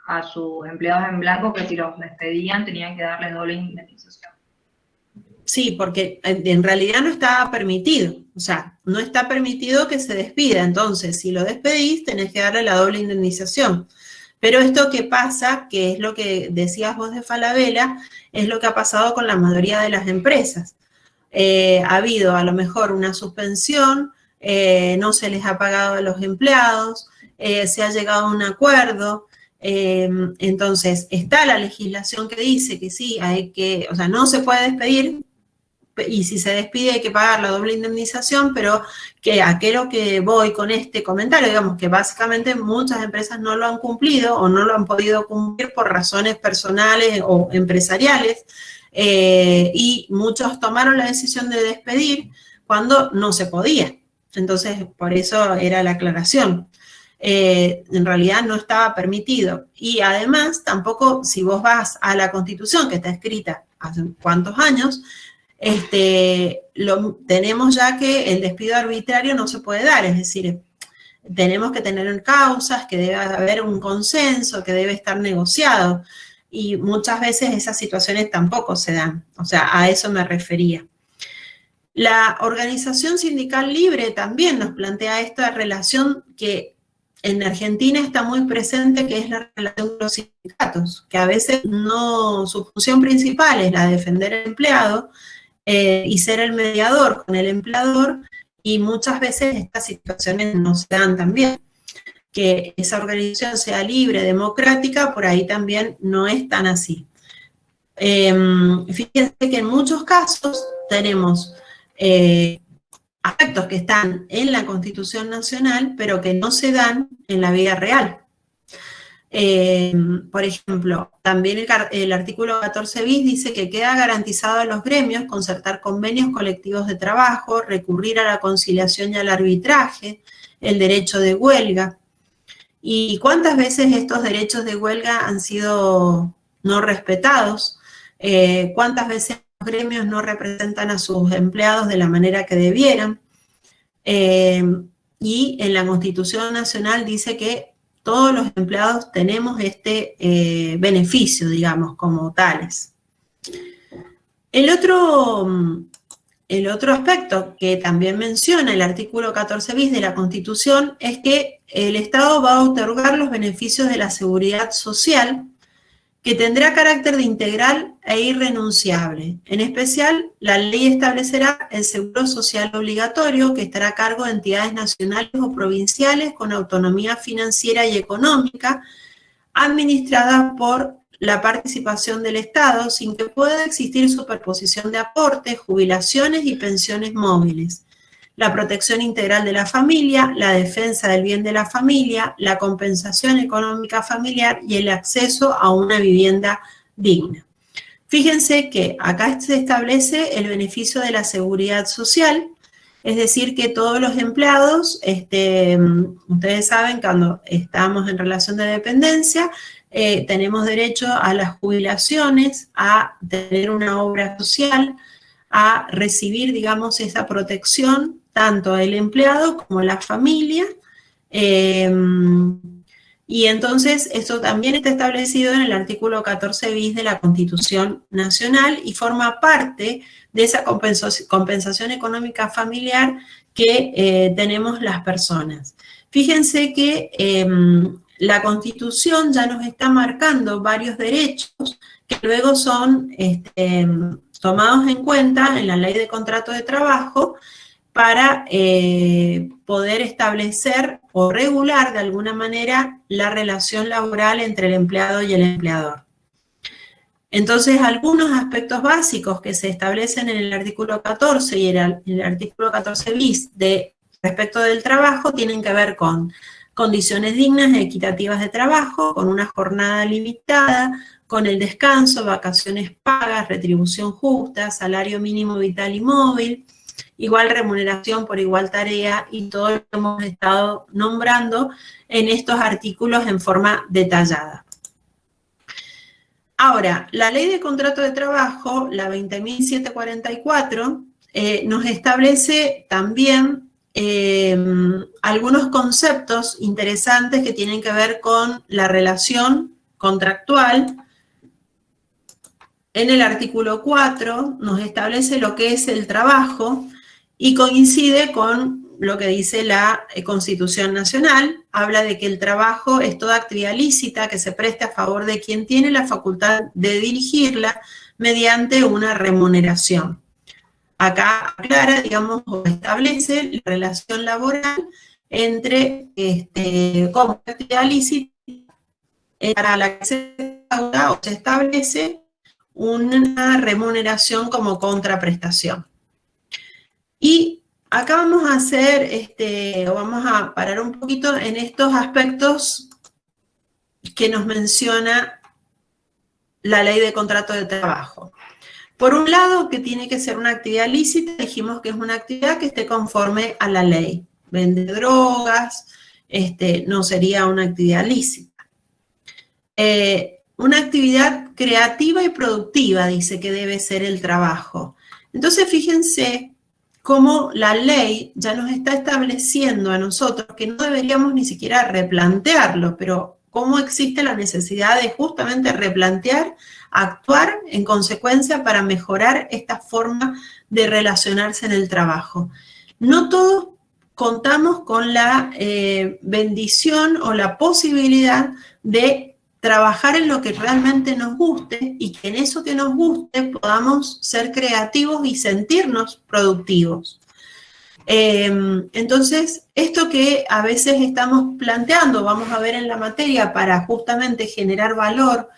a sus empleados en blanco, que si los despedían tenían que darles doble indemnización. Sí, porque en realidad no estaba permitido. O sea, no está permitido que se despida. Entonces, si lo despedís, tenés que darle la doble indemnización. Pero esto que pasa, que es lo que decías vos de Falabella, es lo que ha pasado con la mayoría de las empresas. Ha habido a lo mejor una suspensión, no se les ha pagado a los empleados, se ha llegado a un acuerdo. Entonces, está la legislación que dice que sí, o sea, no se puede despedir, y si se despide hay que pagar la doble indemnización, pero que a qué lo que voy con este comentario, digamos que básicamente muchas empresas no lo han cumplido o no lo han podido cumplir por razones personales o empresariales, y muchos tomaron la decisión de despedir cuando no se podía. Entonces, por eso era la aclaración. En realidad no estaba permitido. Y además, tampoco, si vos vas a la Constitución, que está escrita hace cuántos años, tenemos ya que el despido arbitrario no se puede dar, es decir, tenemos que tener causas, que debe haber un consenso, que debe estar negociado, y muchas veces esas situaciones tampoco se dan. O sea, a eso me refería. La organización sindical libre también nos plantea esta relación que en Argentina está muy presente, que es la relación con los sindicatos, que a veces su función principal es la de defender al empleado y ser el mediador con el empleador, y muchas veces estas situaciones no se dan también. Que esa organización sea libre, democrática, por ahí también no es tan así. Fíjense que en muchos casos tenemos aspectos que están en la Constitución Nacional, pero que no se dan en la vida real. Por ejemplo, también el artículo 14 bis dice que queda garantizado a los gremios concertar convenios colectivos de trabajo, recurrir a la conciliación y al arbitraje, el derecho de huelga. ¿Y cuántas veces estos derechos de huelga han sido no respetados? ¿Cuántas veces los gremios no representan a sus empleados de la manera que debieran? Y en la Constitución Nacional dice que todos los empleados tenemos este beneficio, digamos, como tales. El otro aspecto que también menciona el artículo 14 bis de la Constitución es que el Estado va a otorgar los beneficios de la seguridad social, que tendrá carácter de integral e irrenunciable. En especial, la ley establecerá el seguro social obligatorio, que estará a cargo de entidades nacionales o provinciales con autonomía financiera y económica, administradas por la participación del Estado, sin que pueda existir superposición de aportes, jubilaciones y pensiones móviles. La protección integral de la familia, la defensa del bien de la familia, la compensación económica familiar y el acceso a una vivienda digna. Fíjense que acá se establece el beneficio de la seguridad social, Es decir, que todos los empleados, ustedes saben, cuando estamos en relación de dependencia, tenemos derecho a las jubilaciones, a tener una obra social, a recibir, digamos, esa protección, tanto el empleado como la familia. Y entonces eso también está establecido en el artículo 14 bis de la Constitución Nacional y forma parte de esa compensación económica familiar que tenemos las personas. Fíjense que la Constitución ya nos está marcando varios derechos que luego son tomados en cuenta en la Ley de Contrato de Trabajo para poder establecer o regular de alguna manera la relación laboral entre el empleado y el empleador. Entonces, algunos aspectos básicos que se establecen en el artículo 14 y en el artículo 14 bis respecto del trabajo tienen que ver con condiciones dignas y equitativas de trabajo, con una jornada limitada, con el descanso, vacaciones pagas, retribución justa, salario mínimo vital y móvil, igual remuneración por igual tarea y todo lo que hemos estado nombrando en estos artículos en forma detallada. Ahora, la Ley de Contrato de Trabajo, la 20.744, nos establece también algunos conceptos interesantes que tienen que ver con la relación contractual. En el artículo 4 nos establece lo que es el trabajo y coincide con lo que dice la Constitución Nacional. Habla de que el trabajo es toda actividad lícita que se preste a favor de quien tiene la facultad de dirigirla mediante una remuneración. Acá aclara, digamos, o establece la relación laboral entre como actividad lícita para la que se paga o se establece una remuneración como contraprestación. Y acá vamos a hacer, vamos a parar un poquito en estos aspectos que nos menciona la Ley de Contrato de Trabajo. Por un lado, que tiene que ser una actividad lícita, dijimos que es una actividad que esté conforme a la ley. Vender drogas, no sería una actividad lícita. Una actividad creativa y productiva, dice que debe ser el trabajo. Entonces, fíjense cómo la ley ya nos está estableciendo a nosotros que no deberíamos ni siquiera replantearlo, pero cómo existe la necesidad de justamente replantear, actuar en consecuencia para mejorar esta forma de relacionarse en el trabajo. No todos contamos con la bendición o la posibilidad de trabajar en lo que realmente nos guste y que en eso que nos guste podamos ser creativos y sentirnos productivos. Entonces, esto que a veces estamos planteando, vamos a ver en la materia, para justamente generar valor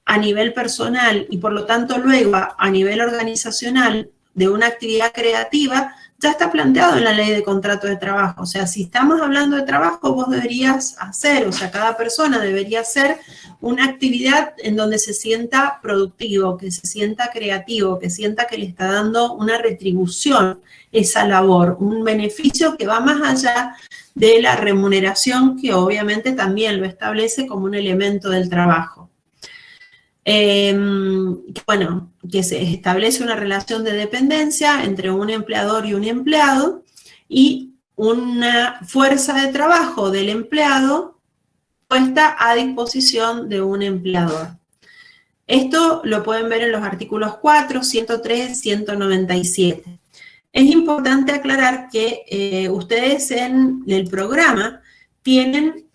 a nivel personal y por lo tanto luego a nivel organizacional de una actividad creativa, ya está planteado en la Ley de Contrato de Trabajo. O sea, si estamos hablando de trabajo, vos deberías hacer, o sea, cada persona debería hacer una actividad en donde se sienta productivo, que se sienta creativo, que sienta que le está dando una retribución esa labor, un beneficio que va más allá de la remuneración, que obviamente también lo establece como un elemento del trabajo. Bueno, que se establece una relación de dependencia entre un empleador y un empleado y una fuerza de trabajo del empleado puesta a disposición de un empleador. Esto lo pueden ver en los artículos 4, 103, 197. Es importante aclarar que ustedes en el programa tienen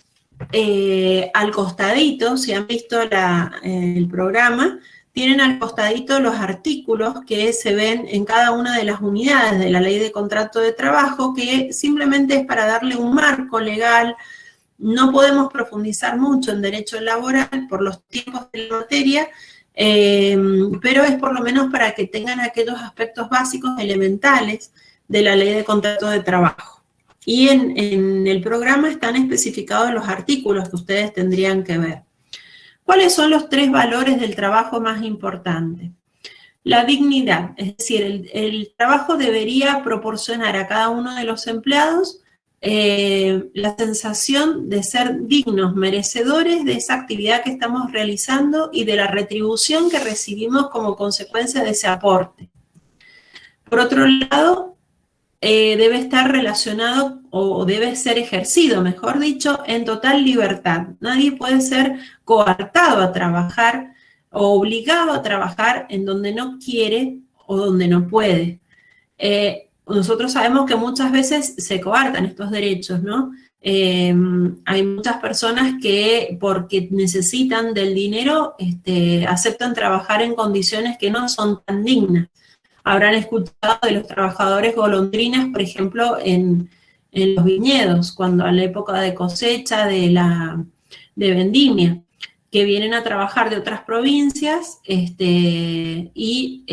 al costadito, si han visto el programa, tienen al costadito los artículos que se ven en cada una de las unidades de la Ley de Contrato de Trabajo, que simplemente es para darle un marco legal. No podemos profundizar mucho en derecho laboral por los tiempos de la materia, pero es por lo menos para que tengan aquellos aspectos básicos elementales de la Ley de Contrato de Trabajo. Y en el programa están especificados los artículos que ustedes tendrían que ver. ¿Cuáles son los 3 valores del trabajo más importantes? La dignidad, es decir, el trabajo debería proporcionar a cada uno de los empleados la sensación de ser dignos, merecedores de esa actividad que estamos realizando y de la retribución que recibimos como consecuencia de ese aporte. Por otro lado, debe estar relacionado o debe ser ejercido, mejor dicho, en total libertad. Nadie puede ser coartado a trabajar o obligado a trabajar en donde no quiere o donde no puede. Nosotros sabemos que muchas veces se coartan estos derechos, ¿no? Hay muchas personas que porque necesitan del dinero aceptan trabajar en condiciones que no son tan dignas. Habrán escuchado de los trabajadores golondrinas, por ejemplo, en los viñedos, cuando a la época de cosecha de vendimia, que vienen a trabajar de otras provincias y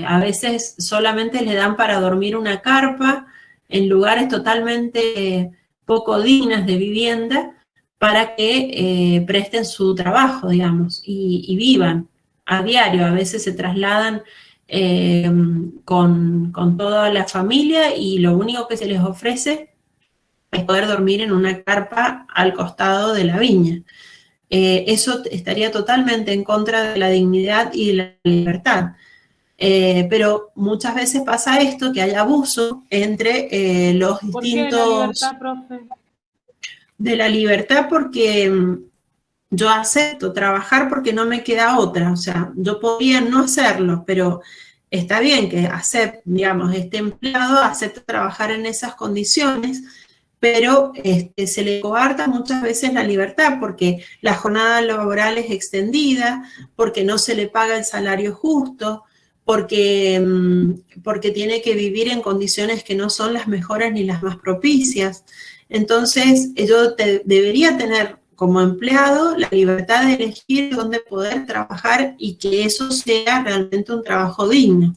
a veces solamente le dan para dormir una carpa en lugares totalmente poco dignas de vivienda para que presten su trabajo, digamos, y vivan a diario. A veces se trasladan con toda la familia y lo único que se les ofrece es poder dormir en una carpa al costado de la viña. Eso estaría totalmente en contra de la dignidad y de la libertad. Pero muchas veces pasa esto, que hay abuso entre los distintos... ¿Por qué la libertad, profe? De la libertad porque yo acepto trabajar porque no me queda otra. O sea, yo podría no hacerlo, pero está bien que digamos, este empleado acepta trabajar en esas condiciones, pero se le coarta muchas veces la libertad porque la jornada laboral es extendida, porque no se le paga el salario justo, porque tiene que vivir en condiciones que no son las mejores ni las más propicias. Entonces, yo debería tener como empleado la libertad de elegir dónde poder trabajar y que eso sea realmente un trabajo digno.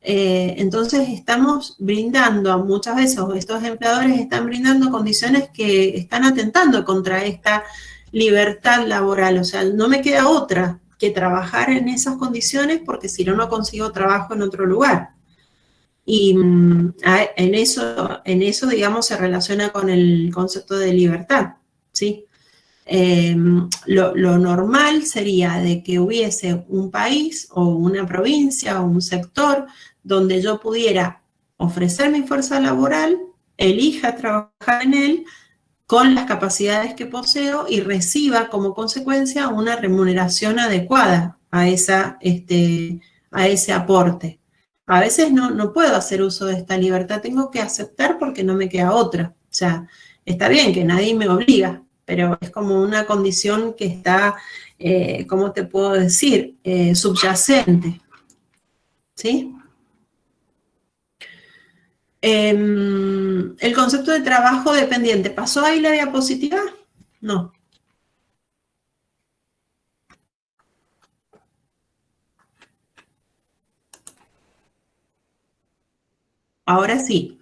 Entonces estamos brindando, muchas veces estos empleadores están brindando condiciones que están atentando contra esta libertad laboral. O sea, no me queda otra que trabajar en esas condiciones porque si no, no consigo trabajo en otro lugar. Y en eso, digamos, se relaciona con el concepto de libertad, ¿sí? Lo normal sería de que hubiese un país o una provincia o un sector donde yo pudiera ofrecer mi fuerza laboral, elija trabajar en él con las capacidades que poseo y reciba como consecuencia una remuneración adecuada a ese aporte. A veces no puedo hacer uso de esta libertad, tengo que aceptar porque no me queda otra. O sea, está bien que nadie me obliga, pero es como una condición que está, ¿cómo te puedo decir? Subyacente. ¿Sí? El concepto de trabajo dependiente. ¿Pasó ahí la diapositiva? No. Ahora sí.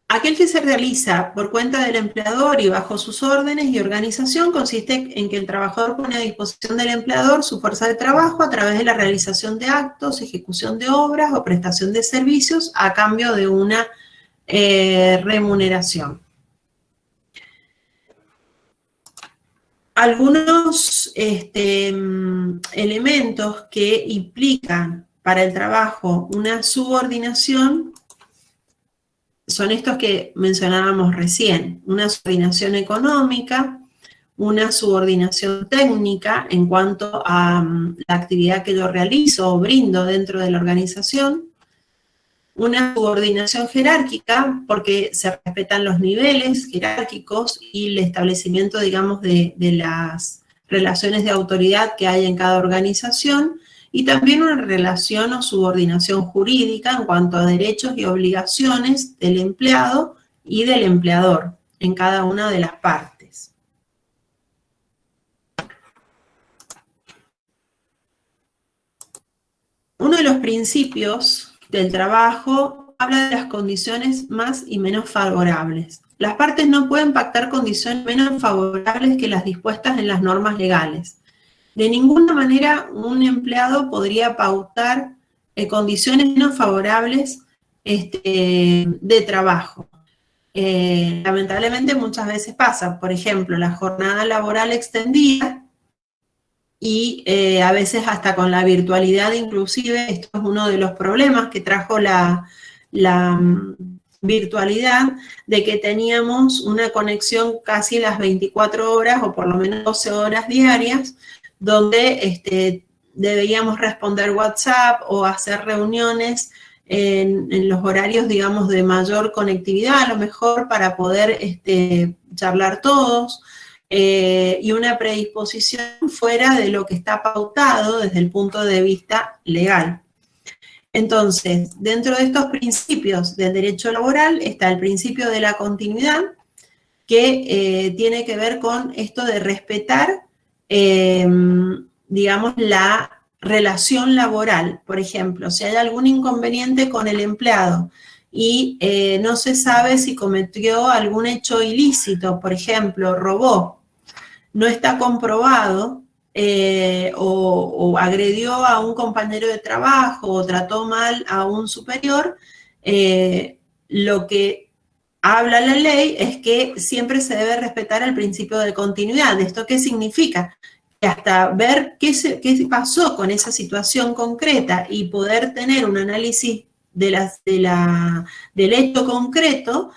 Aquel que se realiza por cuenta del empleador y bajo sus órdenes y organización consiste en que el trabajador pone a disposición del empleador su fuerza de trabajo a través de la realización de actos, ejecución de obras o prestación de servicios a cambio de una remuneración. Algunos elementos que implican para el trabajo una subordinación son estos que mencionábamos recién: una subordinación económica, una subordinación técnica en cuanto a la actividad que yo realizo o brindo dentro de la organización, una subordinación jerárquica porque se respetan los niveles jerárquicos y el establecimiento, digamos, de las relaciones de autoridad que hay en cada organización, y también una relación o subordinación jurídica en cuanto a derechos y obligaciones del empleado y del empleador en cada una de las partes. Uno de los principios del trabajo habla de las condiciones más y menos favorables. Las partes no pueden pactar condiciones menos favorables que las dispuestas en las normas legales. De ninguna manera un empleado podría pautar condiciones menos favorables de trabajo. Lamentablemente muchas veces pasa, por ejemplo, la jornada laboral extendida y a veces hasta con la virtualidad inclusive, esto es uno de los problemas que trajo la virtualidad, de que teníamos una conexión casi las 24 horas o por lo menos 12 horas diarias, donde debíamos responder WhatsApp o hacer reuniones en los horarios, digamos, de mayor conectividad, a lo mejor para poder charlar todos, y una predisposición fuera de lo que está pautado desde el punto de vista legal. Entonces, dentro de estos principios del derecho laboral está el principio de la continuidad, que tiene que ver con esto de respetar, digamos, la relación laboral. Por ejemplo, si hay algún inconveniente con el empleado y no se sabe si cometió algún hecho ilícito, por ejemplo, robó, no está comprobado, o agredió a un compañero de trabajo o trató mal a un superior, lo que habla la ley es que siempre se debe respetar el principio de continuidad. ¿Esto qué significa? Que hasta ver qué pasó con esa situación concreta y poder tener un análisis del hecho concreto,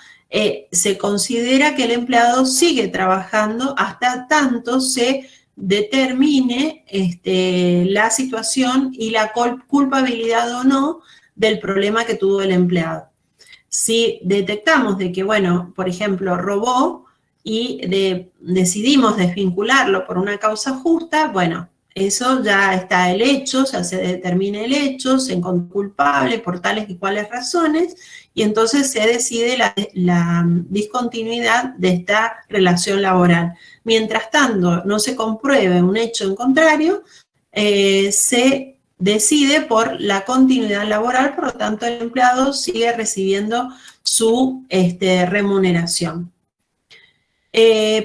se considera que el empleado sigue trabajando hasta tanto se determine la situación y la culpabilidad o no del problema que tuvo el empleado. Si detectamos de que, bueno, por ejemplo, robó y decidimos desvincularlo por una causa justa, bueno, eso ya está el hecho, ya se determina el hecho, se encontró culpable por tales y cuales razones, y entonces se decide la discontinuidad de esta relación laboral. Mientras tanto, no se compruebe un hecho en contrario, se decide por la continuidad laboral, por lo tanto el empleado sigue recibiendo su remuneración.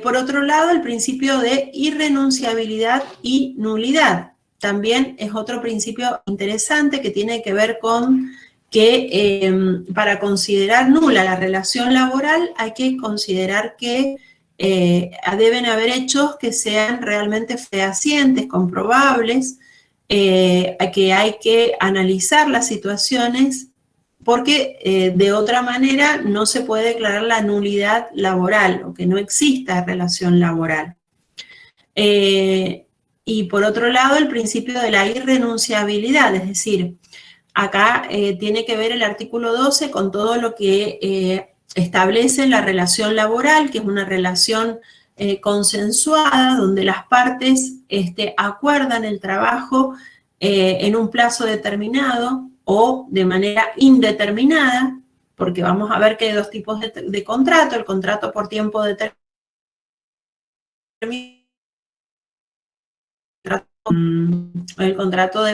Por otro lado, el principio de irrenunciabilidad y nulidad también es otro principio interesante que tiene que ver con que para considerar nula la relación laboral hay que considerar que deben haber hechos que sean realmente fehacientes, comprobables, que hay que analizar las situaciones porque de otra manera no se puede declarar la nulidad laboral o que no exista relación laboral. Y por otro lado, el principio de la irrenunciabilidad, es decir, acá tiene que ver el artículo 12 con todo lo que establece la relación laboral, que es una relación consensuada, donde las partes acuerdan el trabajo en un plazo determinado o de manera indeterminada, porque vamos a ver que hay dos tipos de contrato, el contrato por tiempo determinado, el contrato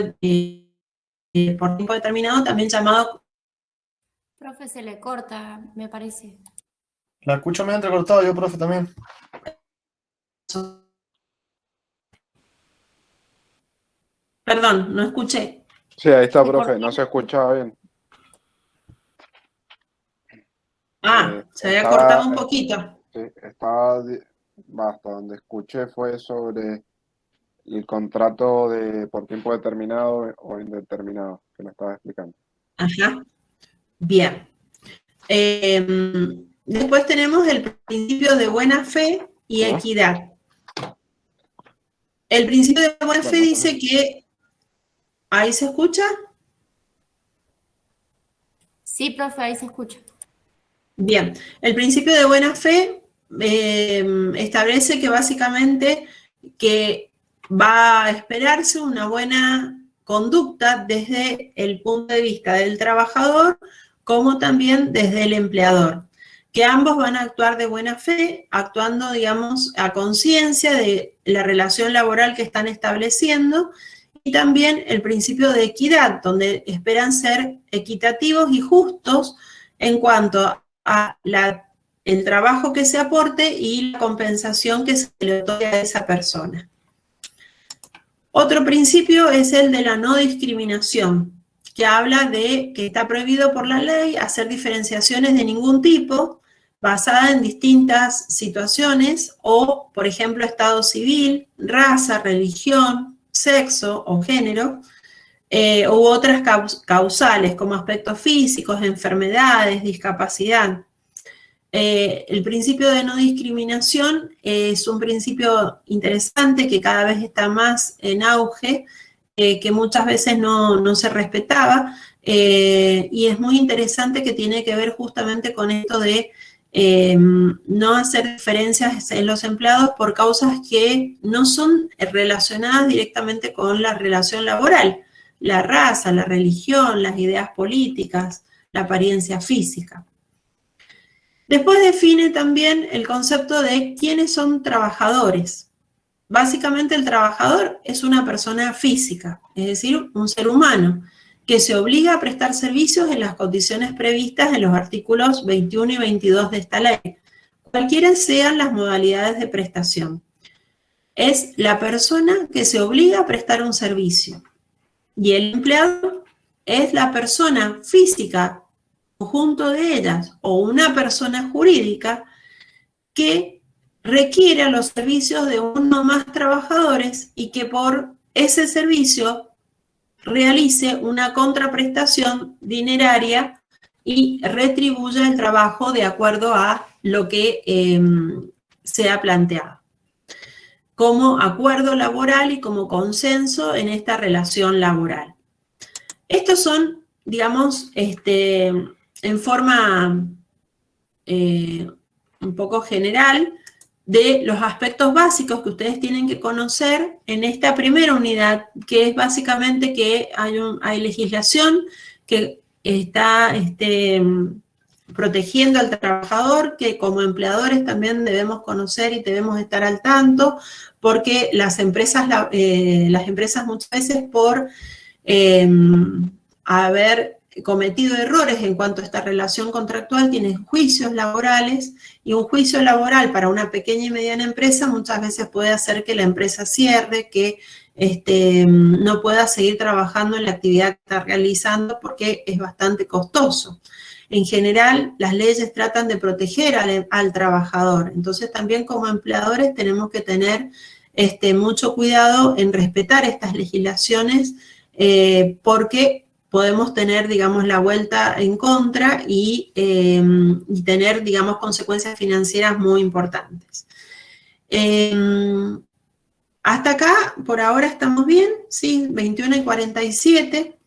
por tiempo determinado, también llamado... Profe, se le corta, me parece. La escucho medio entrecortado yo, profe, también. Perdón, no escuché. Sí, ahí está, profe, no se escuchaba bien. Se había cortado un poquito. Sí, estaba, hasta donde escuché fue sobre el contrato por tiempo determinado o indeterminado, que me estaba explicando. Ajá, bien. Después tenemos el principio de buena fe y equidad. El principio de buena fe dice que... ¿Ahí se escucha? Sí, profe, ahí se escucha. Bien, el principio de buena fe establece que básicamente que va a esperarse una buena conducta desde el punto de vista del trabajador como también desde el empleador, que ambos van a actuar de buena fe, actuando, digamos, a conciencia de la relación laboral que están estableciendo, y también el principio de equidad, donde esperan ser equitativos y justos en cuanto a el trabajo que se aporte y la compensación que se le otorga a esa persona. Otro principio es el de la no discriminación. que habla de que está prohibido por la ley hacer diferenciaciones de ningún tipo basada en distintas situaciones o, por ejemplo, estado civil, raza, religión, sexo o género, u otras causales como aspectos físicos, enfermedades, discapacidad. El principio de no discriminación es un principio interesante que cada vez está más en auge, que muchas veces no se respetaba, y es muy interesante que tiene que ver justamente con esto de no hacer diferencias en los empleados por causas que no son relacionadas directamente con la relación laboral, la raza, la religión, las ideas políticas, la apariencia física. Después define también el concepto de quiénes son trabajadores. Básicamente el trabajador es una persona física, es decir, un ser humano, que se obliga a prestar servicios en las condiciones previstas en los artículos 21 y 22 de esta ley, cualquiera sean las modalidades de prestación. Es la persona que se obliga a prestar un servicio. Y el empleado es la persona física, conjunto de ellas, o una persona jurídica que requiere los servicios de uno o más trabajadores y que por ese servicio realice una contraprestación dineraria y retribuya el trabajo de acuerdo a lo que se ha planteado, como acuerdo laboral y como consenso en esta relación laboral. Estos son, digamos, en forma un poco general, de los aspectos básicos que ustedes tienen que conocer en esta primera unidad, que es básicamente que hay legislación que está protegiendo al trabajador, que como empleadores también debemos conocer y debemos estar al tanto, porque las empresas muchas veces por haber cometido errores en cuanto a esta relación contractual tienen juicios laborales, y un juicio laboral para una pequeña y mediana empresa muchas veces puede hacer que la empresa cierre, que no pueda seguir trabajando en la actividad que está realizando porque es bastante costoso. En general, las leyes tratan de proteger al trabajador, entonces también como empleadores tenemos que tener mucho cuidado en respetar estas legislaciones, porque podemos tener, digamos, la vuelta en contra y tener, digamos, consecuencias financieras muy importantes. Hasta acá, por ahora estamos bien, ¿sí? 21 y 47.